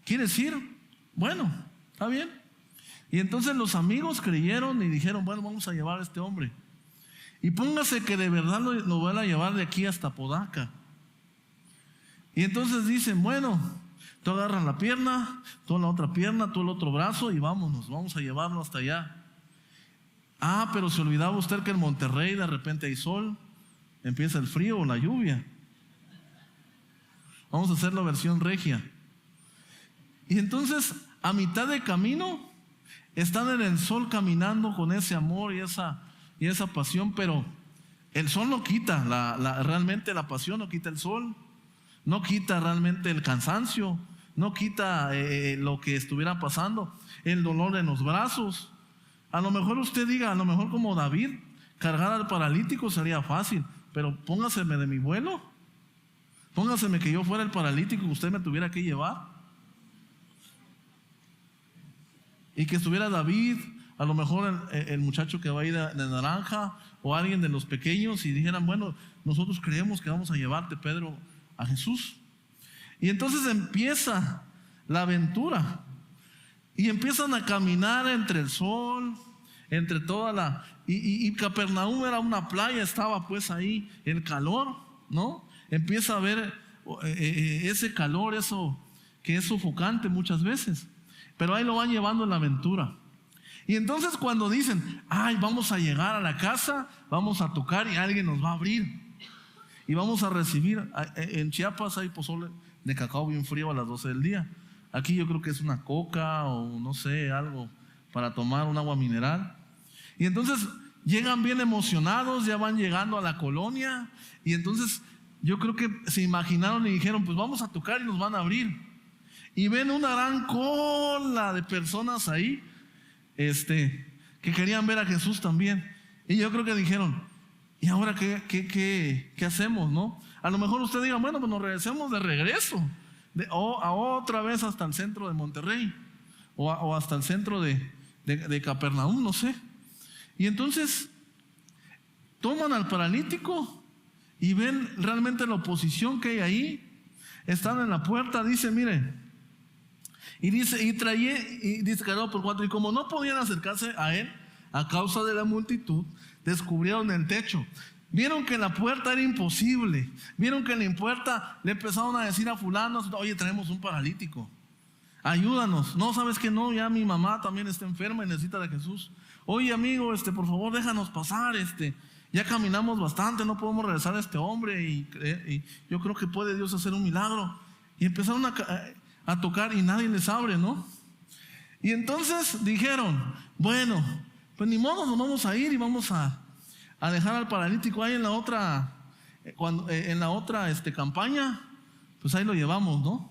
¿Quieres ir? Bueno, está bien. Y entonces los amigos creyeron y dijeron, bueno, vamos a llevar a este hombre. Y póngase que de verdad lo van a llevar de aquí hasta Apodaca. Y entonces dicen, bueno, tú agarras la pierna, tú la otra pierna, tú el otro brazo y vámonos, vamos a llevarlo hasta allá. Pero se olvidaba usted que en Monterrey de repente hay sol, empieza el frío o la lluvia. Vamos a hacer la versión regia. Y entonces, a mitad de camino, están en el sol caminando con ese amor y esa pasión, pero el sol no quita, realmente la pasión no quita el sol, no quita realmente el cansancio, no quita lo que estuviera pasando, el dolor en los brazos. A lo mejor usted diga, a lo mejor como David, cargar al paralítico sería fácil, pero póngaseme de mi vuelo, póngaseme que yo fuera el paralítico y usted me tuviera que llevar. Y que estuviera David, a lo mejor el muchacho que va a ir de naranja, o alguien de los pequeños, y dijeran, bueno, nosotros creemos que vamos a llevarte, Pedro, a Jesús. Y entonces empieza la aventura. Y empiezan a caminar entre el sol, entre toda la... Y Capernaum era una playa, estaba pues ahí el calor, ¿no? Empieza a ver ese calor, eso que es sofocante muchas veces. Pero ahí lo van llevando en la aventura. Y entonces cuando dicen, ay, vamos a llegar a la casa, vamos a tocar y alguien nos va a abrir. Y vamos a recibir, en Chiapas hay pozole de cacao bien frío a las 12 del día. Aquí yo creo que es una coca o no sé, algo para tomar, un agua mineral. Y entonces llegan bien emocionados, ya van llegando a la colonia. Y entonces yo creo que se imaginaron y dijeron, pues vamos a tocar y nos van a abrir. Y ven una gran cola de personas ahí, que querían ver a Jesús también. Y yo creo que dijeron, ¿y ahora qué hacemos, no? A lo mejor usted diga, bueno, pues nos regresemos de regreso. O otra vez hasta el centro de Monterrey. O hasta el centro de Capernaum, no sé. Y entonces toman al paralítico y ven realmente la oposición que hay ahí. Están en la puerta, dice, mire, y dice quedó por 4. Y como no podían acercarse a él a causa de la multitud, descubrieron el techo. Vieron que la puerta era imposible. Vieron que en la puerta le empezaron a decir a fulano, oye, tenemos un paralítico, ayúdanos. No, sabes que no, ya mi mamá también está enferma y necesita de Jesús. Oye, amigo, por favor déjanos pasar, ya caminamos bastante, no podemos regresar a este hombre y yo creo que puede Dios hacer un milagro. Y empezaron a tocar y nadie les abre, ¿no? Y entonces dijeron, bueno, pues ni modo, nos vamos a ir y vamos a dejar al paralítico ahí en la otra, campaña, pues ahí lo llevamos, ¿no?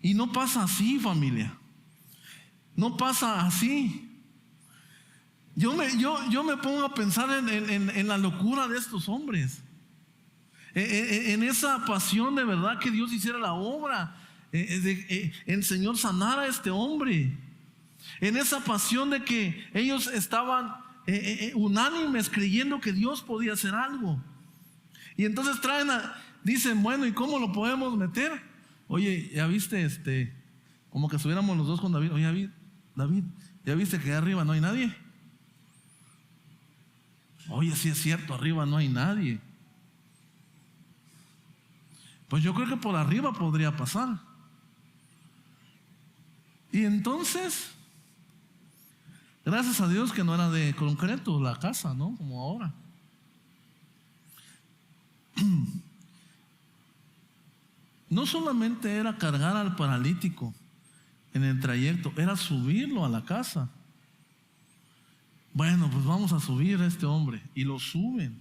Y no pasa así, familia. No pasa así. Yo me pongo a pensar en la locura de estos hombres. En esa pasión de verdad que Dios hiciera la obra. El Señor sanara a este hombre. En esa pasión de que ellos estaban unánimes creyendo que Dios podía hacer algo. Y entonces dicen, bueno, ¿y cómo lo podemos meter? Oye, ya viste, como que estuviéramos los dos con David. Oye, David, ¿ya viste que arriba no hay nadie? Oye, sí es cierto, arriba no hay nadie. Pues yo creo que por arriba podría pasar. Y entonces, gracias a Dios que no era de concreto la casa, ¿no? Como ahora. No solamente era cargar al paralítico en el trayecto, era subirlo a la casa. Bueno, pues vamos a subir a este hombre. Y lo suben.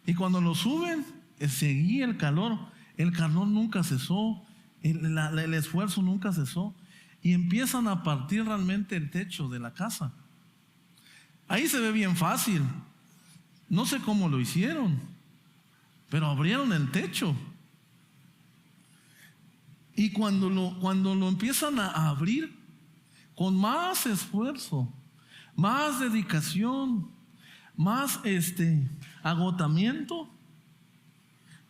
Y cuando lo suben, seguía el calor. El calor nunca cesó. El esfuerzo nunca cesó. Y empiezan a partir realmente el techo de la casa. Ahí se ve bien fácil. No sé cómo lo hicieron, pero abrieron el techo. Y cuando lo empiezan a abrir, con más esfuerzo, más dedicación, más agotamiento,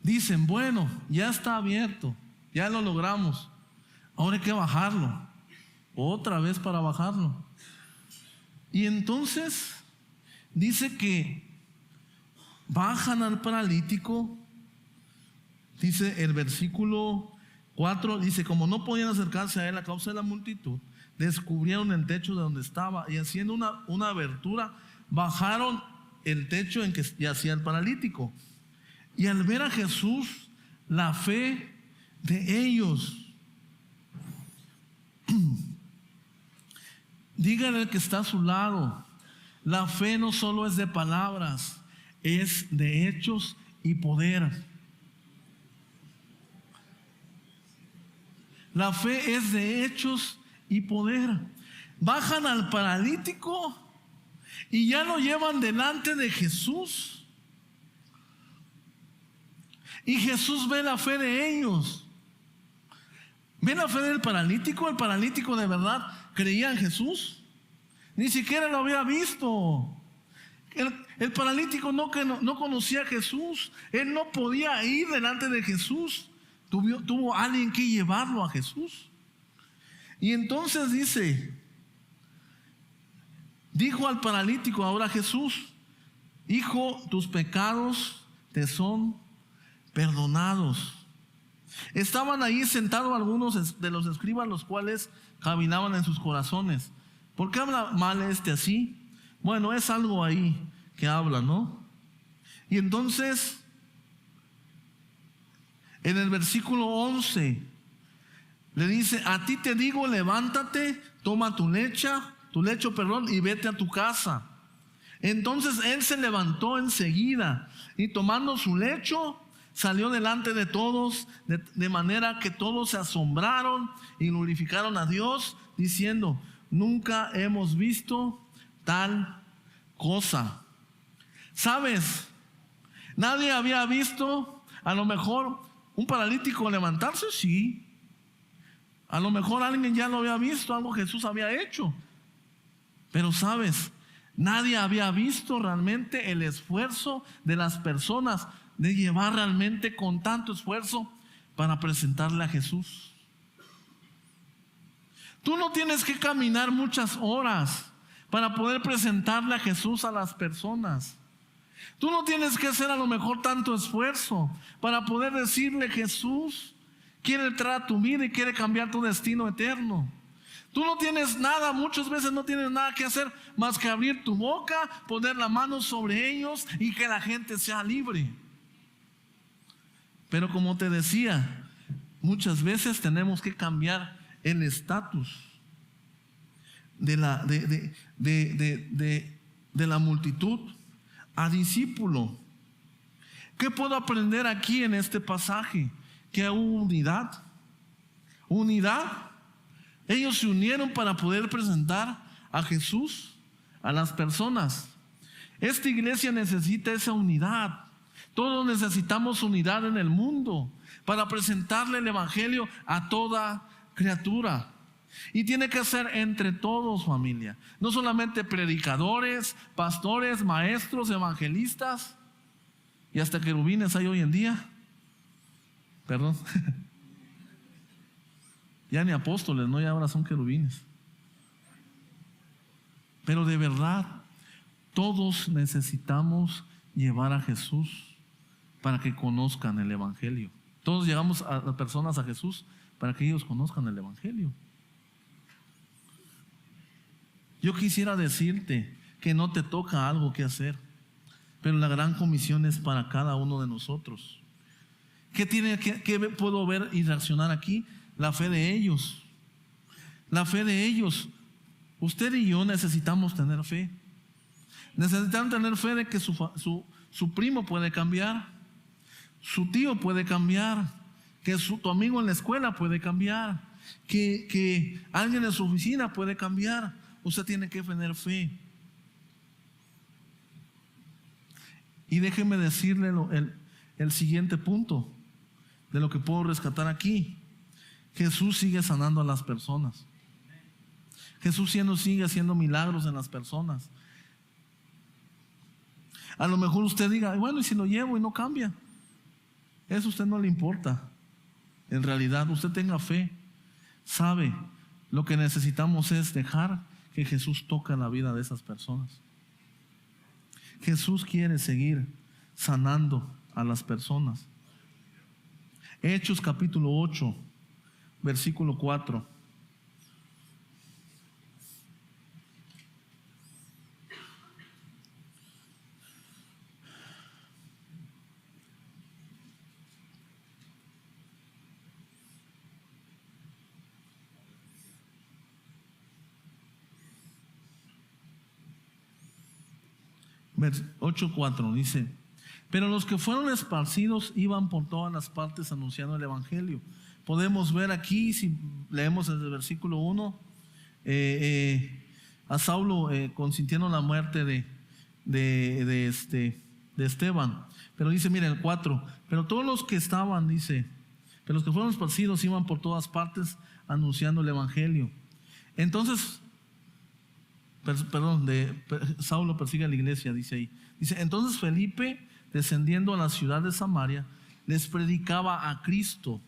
dicen, bueno, ya está abierto, ya lo logramos, ahora hay que bajarlo, otra vez para bajarlo. Y entonces dice que bajan al paralítico. Dice el versículo 4, dice, como no podían acercarse a él a causa de la multitud, descubrieron el techo de donde estaba y haciendo una abertura, bajaron el techo en que yacía el paralítico. Y al ver a Jesús, la fe de ellos. Dígale al que está a su lado, la fe no solo es de palabras, es de hechos y poder. La fe es de hechos y poder. Bajan al paralítico y ya lo llevan delante de Jesús. Y Jesús ve la fe de ellos. ¿Ve la fe del paralítico? El paralítico de verdad creía en Jesús. Ni siquiera lo había visto. El paralítico no conocía a Jesús. Él no podía ir delante de Jesús. tuvo alguien que llevarlo a Jesús. Y entonces dijo al paralítico ahora Jesús: hijo, tus pecados te son perdonados. Estaban ahí sentados algunos de los escribas, los cuales cavilaban en sus corazones: ¿por qué habla mal así? Bueno, es algo ahí que habla, ¿no? Y entonces, en el versículo 11, le dice: a ti te digo, levántate, toma tu lecho, y vete a tu casa. Entonces él se levantó enseguida y tomando su lecho salió delante de todos, de manera que todos se asombraron y glorificaron a Dios, diciendo: nunca hemos visto tal cosa. ¿Sabes? Nadie había visto, a lo mejor, un paralítico levantarse, sí. A lo mejor alguien ya lo había visto, algo Jesús había hecho. Pero ¿sabes? Nadie había visto realmente el esfuerzo de las personas de llevar realmente con tanto esfuerzo para presentarle a Jesús. Tú no tienes que caminar muchas horas para poder presentarle a Jesús a las personas. Tú no tienes que hacer a lo mejor tanto esfuerzo para poder decirle: Jesús quiere entrar a tu vida y quiere cambiar tu destino eterno. Tú no tienes nada, muchas veces no tienes nada que hacer más que abrir tu boca, poner la mano sobre ellos y que la gente sea libre. Pero como te decía, muchas veces tenemos que cambiar el estatus de la multitud a discípulo. ¿Qué puedo aprender aquí en este pasaje? Que hubo unidad. Ellos se unieron para poder presentar a Jesús a las personas. Esta iglesia necesita esa unidad. Todos necesitamos unidad en el mundo para presentarle el evangelio a toda criatura. Y tiene que ser entre todos, familia. No solamente predicadores, pastores, maestros, evangelistas, y hasta querubines hay hoy en día. Perdón. Ya ni apóstoles, ¿no? Ya ahora son querubines. Pero de verdad, todos necesitamos llevar a Jesús para que conozcan el evangelio. Todos llevamos a las personas a Jesús para que ellos conozcan el evangelio. Yo quisiera decirte que no te toca algo que hacer, pero la gran comisión es para cada uno de nosotros. ¿Qué puedo ver y reaccionar aquí? La fe de ellos. La fe de ellos. Usted y yo necesitamos tener fe. Necesitamos tener fe de que su primo puede cambiar, su tío puede cambiar, que tu amigo en la escuela puede cambiar, que alguien en su oficina puede cambiar. Usted tiene que tener fe. Y déjeme decirle el siguiente punto de lo que puedo rescatar aquí. Jesús sigue sanando a las personas. Jesús sigue haciendo milagros en las personas. A lo mejor usted diga: bueno, ¿y si lo llevo y no cambia? Eso a usted no le importa. En realidad, usted tenga fe. Sabe, lo que necesitamos es dejar que Jesús toque la vida de esas personas. Jesús quiere seguir sanando a las personas. Hechos capítulo 8, versículo 4. Vers 8:4 dice: pero los que fueron esparcidos iban por todas las partes anunciando el evangelio. Podemos ver aquí, si leemos desde el versículo 1, a Saulo consintieron la muerte de Esteban. Pero dice, mira el 4, pero todos los que estaban, dice, pero los que fueron esparcidos iban por todas partes anunciando el evangelio. Entonces, Saulo persigue a la iglesia, dice ahí. Dice, entonces Felipe, descendiendo a la ciudad de Samaria, les predicaba a Cristo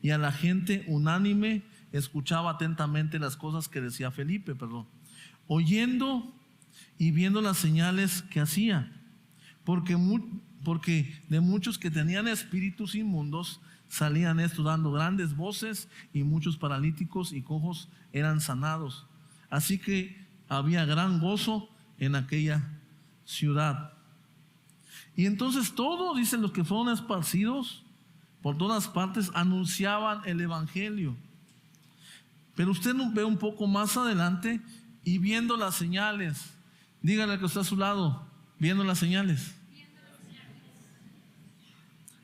y a la gente unánime escuchaba atentamente las cosas que decía Felipe, oyendo y viendo las señales que hacía, porque de muchos que tenían espíritus inmundos salían estos dando grandes voces, y muchos paralíticos y cojos eran sanados. Así que había gran gozo en aquella ciudad. Y entonces todos, dicen, los que fueron esparcidos por todas partes, anunciaban el evangelio. Pero usted ve un poco más adelante, y viendo las señales, dígale al que está a su lado, viendo las señales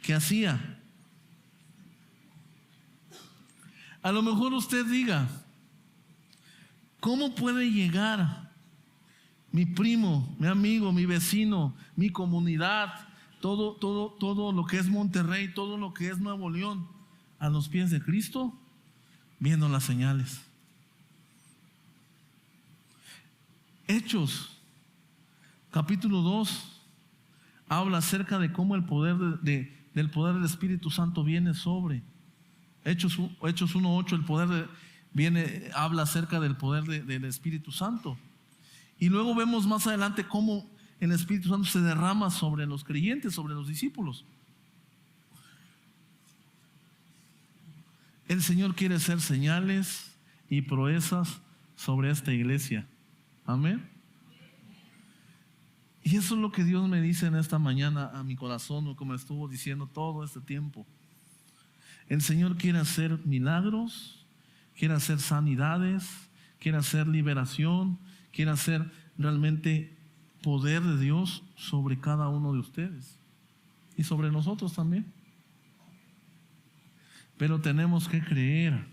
que hacía. A lo mejor usted diga, ¿cómo puede llegar mi primo, mi amigo, mi vecino, mi comunidad, todo lo que es Monterrey, todo lo que es Nuevo León, a los pies de Cristo? Viendo las señales. Hechos capítulo 2 habla acerca de cómo el poder del poder del Espíritu Santo viene sobre. Hechos 1:8, el poder habla acerca del poder del Espíritu Santo. Y luego vemos más adelante cómo el Espíritu Santo se derrama sobre los creyentes, sobre los discípulos. El Señor quiere hacer señales y proezas sobre esta iglesia. Amén. Y eso es lo que Dios me dice en esta mañana a mi corazón, como estuvo diciendo todo este tiempo. El Señor quiere hacer milagros, quiere hacer sanidades, quiere hacer liberación, quiere hacer realmente poder de Dios sobre cada uno de ustedes y sobre nosotros también. Pero tenemos que creer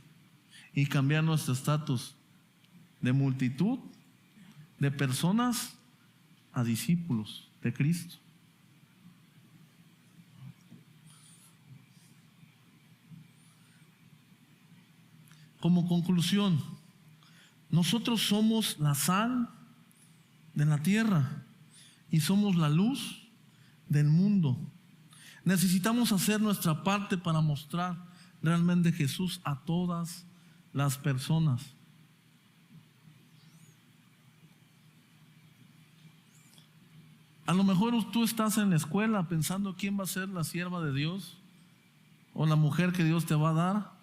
y cambiar nuestro estatus de multitud, de personas, a discípulos de Cristo. Como conclusión, nosotros somos la sal de la tierra y somos la luz del mundo. Necesitamos hacer nuestra parte para mostrar realmente Jesús a todas las personas. A lo mejor tú estás en la escuela pensando quién va a ser la sierva de Dios o la mujer que Dios te va a dar.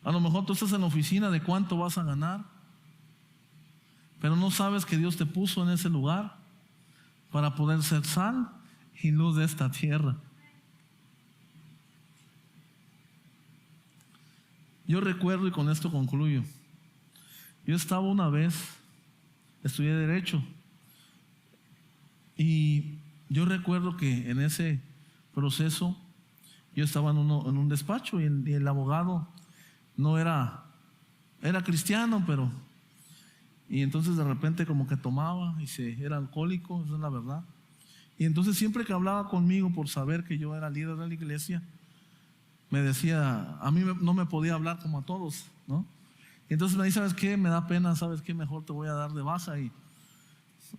A lo mejor tú estás en la oficina de cuánto vas a ganar, pero no sabes que Dios te puso en ese lugar para poder ser sal y luz de esta tierra. Yo recuerdo, y con esto concluyo, yo estaba una vez, estudié Derecho, y yo recuerdo que en ese proceso yo estaba en un despacho, y el abogado no era cristiano, y entonces de repente como que tomaba y era alcohólico, esa es la verdad. Y entonces siempre que hablaba conmigo, por saber que yo era líder de la iglesia, me decía, a mí no me podía hablar como a todos, ¿no? Y entonces me dice, ¿sabes qué? Me da pena, ¿sabes qué? Mejor te voy a dar de baja y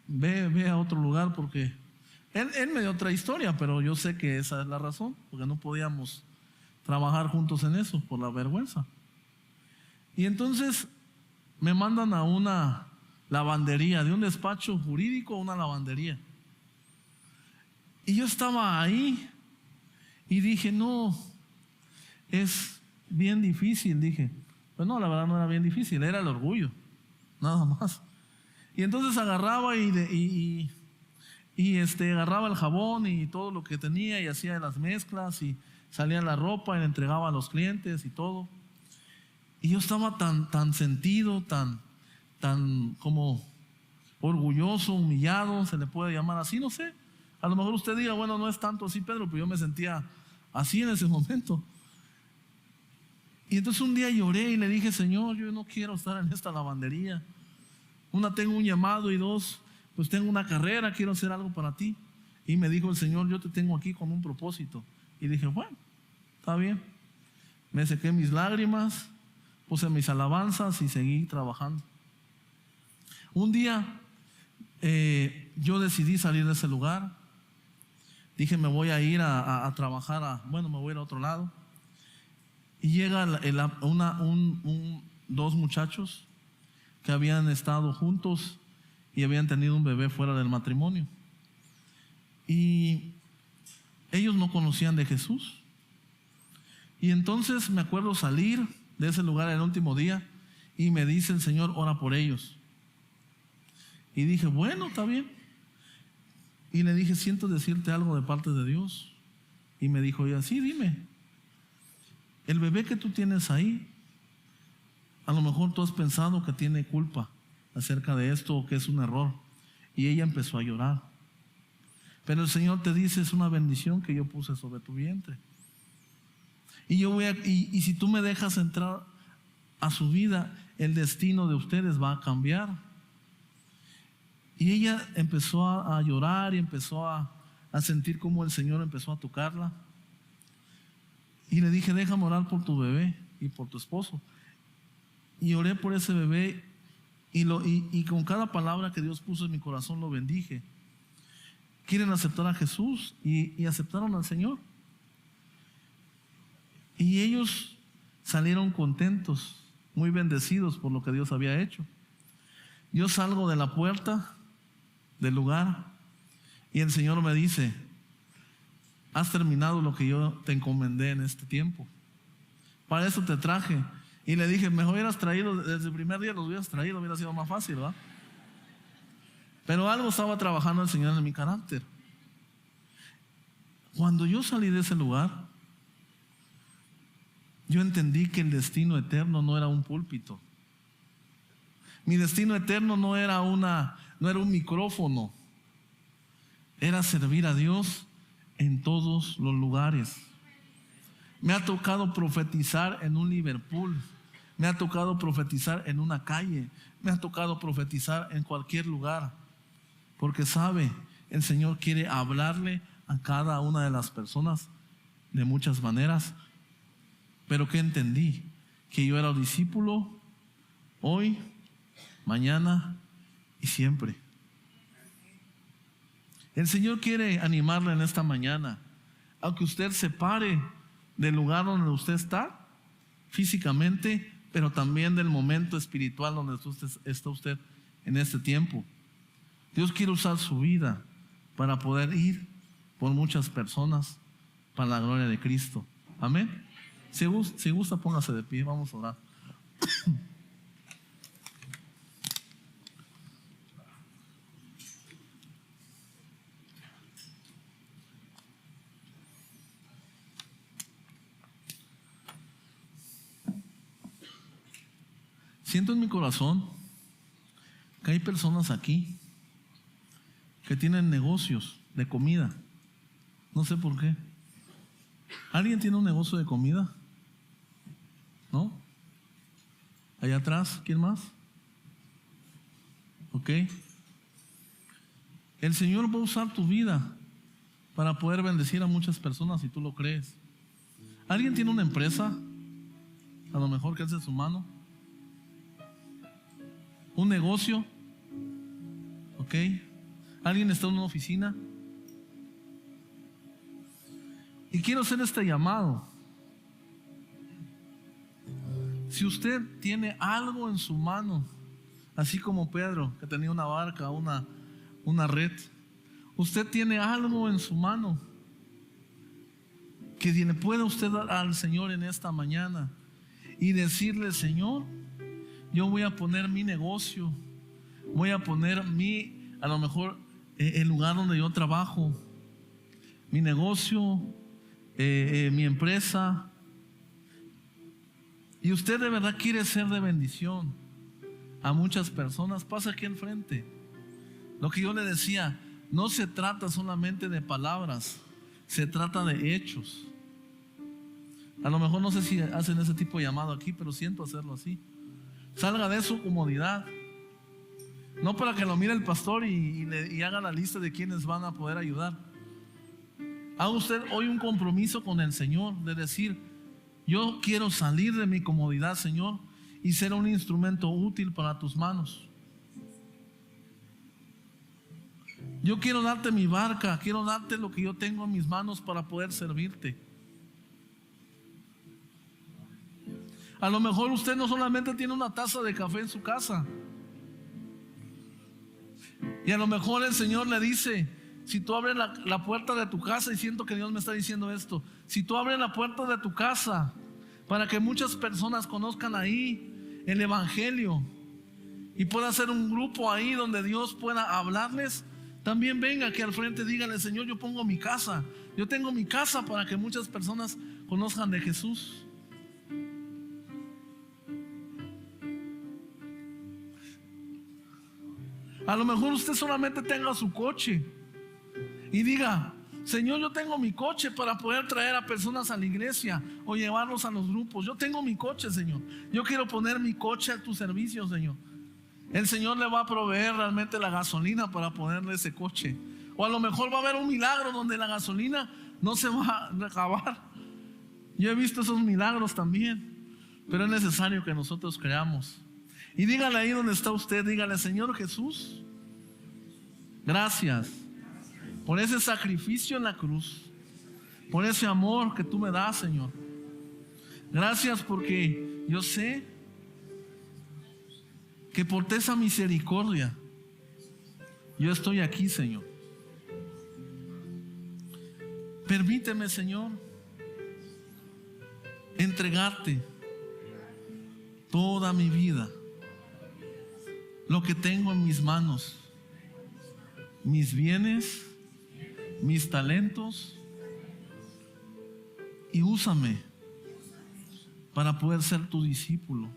ve a otro lugar, porque él me dio otra historia, pero yo sé que esa es la razón, porque no podíamos trabajar juntos en eso por la vergüenza. Y entonces me mandan a una lavandería, de un despacho jurídico a una lavandería. Y yo estaba ahí y dije, no, es bien difícil, dije. Pues no, la verdad no era bien difícil, era el orgullo, nada más. Y entonces agarraba y agarraba el jabón y todo lo que tenía y hacía las mezclas y salía la ropa y le entregaba a los clientes y todo. Y yo estaba tan sentido, tan como orgulloso, humillado, se le puede llamar así, no sé. A lo mejor usted diga, bueno, no es tanto así, Pedro, pero yo me sentía así en ese momento. Y entonces un día lloré y le dije, Señor, yo no quiero estar en esta lavandería. Una, tengo un llamado, y dos, pues tengo una carrera, quiero hacer algo para ti. Y me dijo el Señor, yo te tengo aquí con un propósito. Y dije, bueno, está bien. Me sequé mis lágrimas, puse mis alabanzas y seguí trabajando. Un día yo decidí salir de ese lugar. Dije, me voy a ir a trabajar, me voy a ir a otro lado. Y llega dos muchachos que habían estado juntos y habían tenido un bebé fuera del matrimonio. Y ellos no conocían de Jesús. Y entonces me acuerdo salir de ese lugar el último día y me dice el Señor, ora por ellos. Y dije, bueno, está bien. Y le dije, siento decirte algo de parte de Dios. Y me dijo ella, sí, dime. El bebé que tú tienes ahí, a lo mejor tú has pensado que tiene culpa acerca de esto o que es un error. Y ella empezó a llorar. Pero el Señor te dice, es una bendición que yo puse sobre tu vientre. Y y si tú me dejas entrar a su vida, el destino de ustedes va a cambiar. Y ella empezó a llorar y empezó a sentir como el Señor empezó a tocarla. Y le dije, déjame orar por tu bebé y por tu esposo. Y oré por ese bebé y con cada palabra que Dios puso en mi corazón lo bendije. Quieren aceptar a Jesús y aceptaron al Señor. Y ellos salieron contentos, muy bendecidos por lo que Dios había hecho. Yo salgo de la puerta del lugar y el Señor me dice, has terminado lo que yo te encomendé en este tiempo. Para eso te traje. Y le dije, mejor hubieras traído, desde el primer día los hubieras traído, hubiera sido más fácil, ¿verdad? Pero algo estaba trabajando el Señor en mi carácter. Cuando yo salí de ese lugar, yo entendí que el destino eterno no era un púlpito. Mi destino eterno no era un micrófono. Era servir a Dios en todos los lugares. Me ha tocado profetizar en un Liverpool. Me ha tocado profetizar en una calle. Me ha tocado profetizar en cualquier lugar. Porque sabe, el Señor quiere hablarle a cada una de las personas de muchas maneras. Pero que entendí que yo era discípulo hoy, mañana y siempre. El Señor quiere animarle en esta mañana a que usted se pare del lugar donde usted está físicamente, pero también del momento espiritual donde está usted en este tiempo. Dios quiere usar su vida para poder ir por muchas personas para la gloria de Cristo. Amén. Si gusta, póngase de pie, vamos a orar. Siento en mi corazón que hay personas aquí que tienen negocios de comida. No sé por qué. ¿Alguien tiene un negocio de comida? ¿No? Allá atrás, ¿quién más? Ok. El Señor va a usar tu vida para poder bendecir a muchas personas si tú lo crees. ¿Alguien tiene una empresa? A lo mejor que hace su mano. ¿Un negocio? Ok. ¿Alguien está en una oficina? Y quiero hacer este llamado. Si usted tiene algo en su mano, así como Pedro, que tenía una barca, una red, usted tiene algo en su mano que le puede usted dar al Señor en esta mañana y decirle, Señor, yo voy a poner mi negocio, voy a poner a lo mejor el lugar donde yo trabajo, mi negocio, mi empresa. Y usted de verdad quiere ser de bendición a muchas personas, pasa aquí enfrente. Lo que yo le decía, no se trata solamente de palabras, se trata de hechos. A lo mejor no sé si hacen ese tipo de llamado aquí, pero siento hacerlo así. Salga de su comodidad, no para que lo mire el pastor y haga la lista de quienes van a poder ayudar. Haga usted hoy un compromiso con el Señor de decir, yo quiero salir de mi comodidad, Señor, y ser un instrumento útil para tus manos. Yo quiero darte mi barca, quiero darte lo que yo tengo en mis manos para poder servirte. A lo mejor usted no solamente tiene una taza de café en su casa. Y a lo mejor el Señor le dice, si tú abres la puerta de tu casa, y siento que Dios me está diciendo esto, si tú abres la puerta de tu casa para que muchas personas conozcan ahí el Evangelio y pueda ser un grupo ahí donde Dios pueda hablarles, también venga aquí al frente, dígale: Señor, yo pongo mi casa, yo tengo mi casa para que muchas personas conozcan de Jesús. A lo mejor usted solamente tenga su coche y diga: Señor, yo tengo mi coche para poder traer a personas a la iglesia o llevarlos a los grupos. Yo tengo mi coche, Señor. Yo quiero poner mi coche a tu servicio, Señor. El Señor le va a proveer realmente la gasolina para ponerle ese coche. O a lo mejor va a haber un milagro donde la gasolina no se va a acabar. Yo he visto esos milagros también. Pero es necesario que nosotros creamos. Y dígale ahí donde está usted, dígale: Señor Jesús, gracias por ese sacrificio en la cruz, por ese amor que tú me das, Señor. Gracias porque yo sé que por esa misericordia yo estoy aquí, Señor. Permíteme, Señor, entregarte toda mi vida, lo que tengo en mis manos, mis bienes, mis talentos, y úsame para poder ser tu discípulo.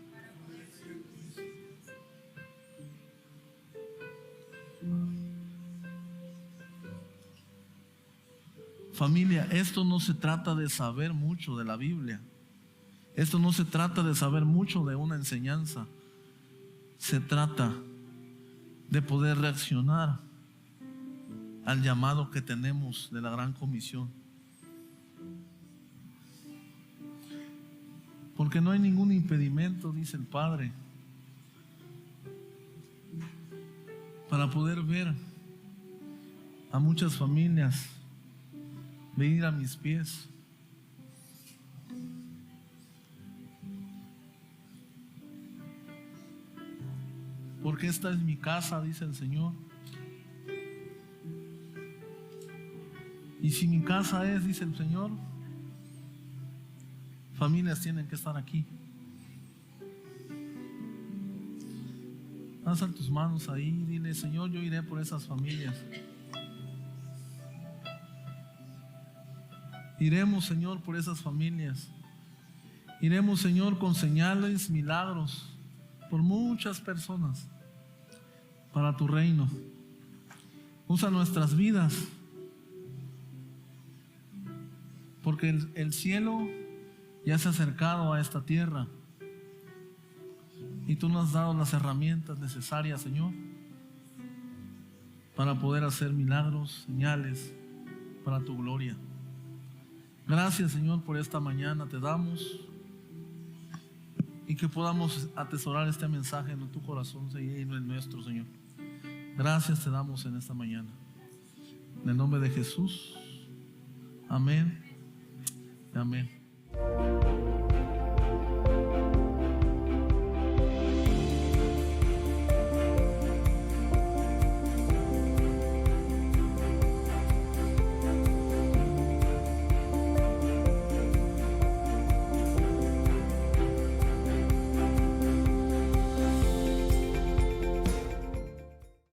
Familia, esto no se trata de saber mucho de la Biblia. Esto no se trata de saber mucho de una enseñanza. Se trata de poder reaccionar al llamado que tenemos de la gran comisión. Porque no hay ningún impedimento, dice el Padre, para poder ver a muchas familias venir a mis pies. Porque esta es mi casa, dice el Señor. Y si mi casa es, dice el Señor, familias tienen que estar aquí. Alza tus manos ahí y dile: Señor, yo iré por esas familias. Iremos, Señor, por esas familias. Iremos, Señor, con señales, milagros, por muchas personas, para tu reino. Usa nuestras vidas, porque el cielo ya se ha acercado a esta tierra y tú nos has dado las herramientas necesarias, Señor, para poder hacer milagros, señales para tu gloria. Gracias, Señor, por esta mañana te damos, y que podamos atesorar este mensaje en tu corazón y en el nuestro, Señor. Gracias te damos en esta mañana. En el nombre de Jesús. Amén. Amén.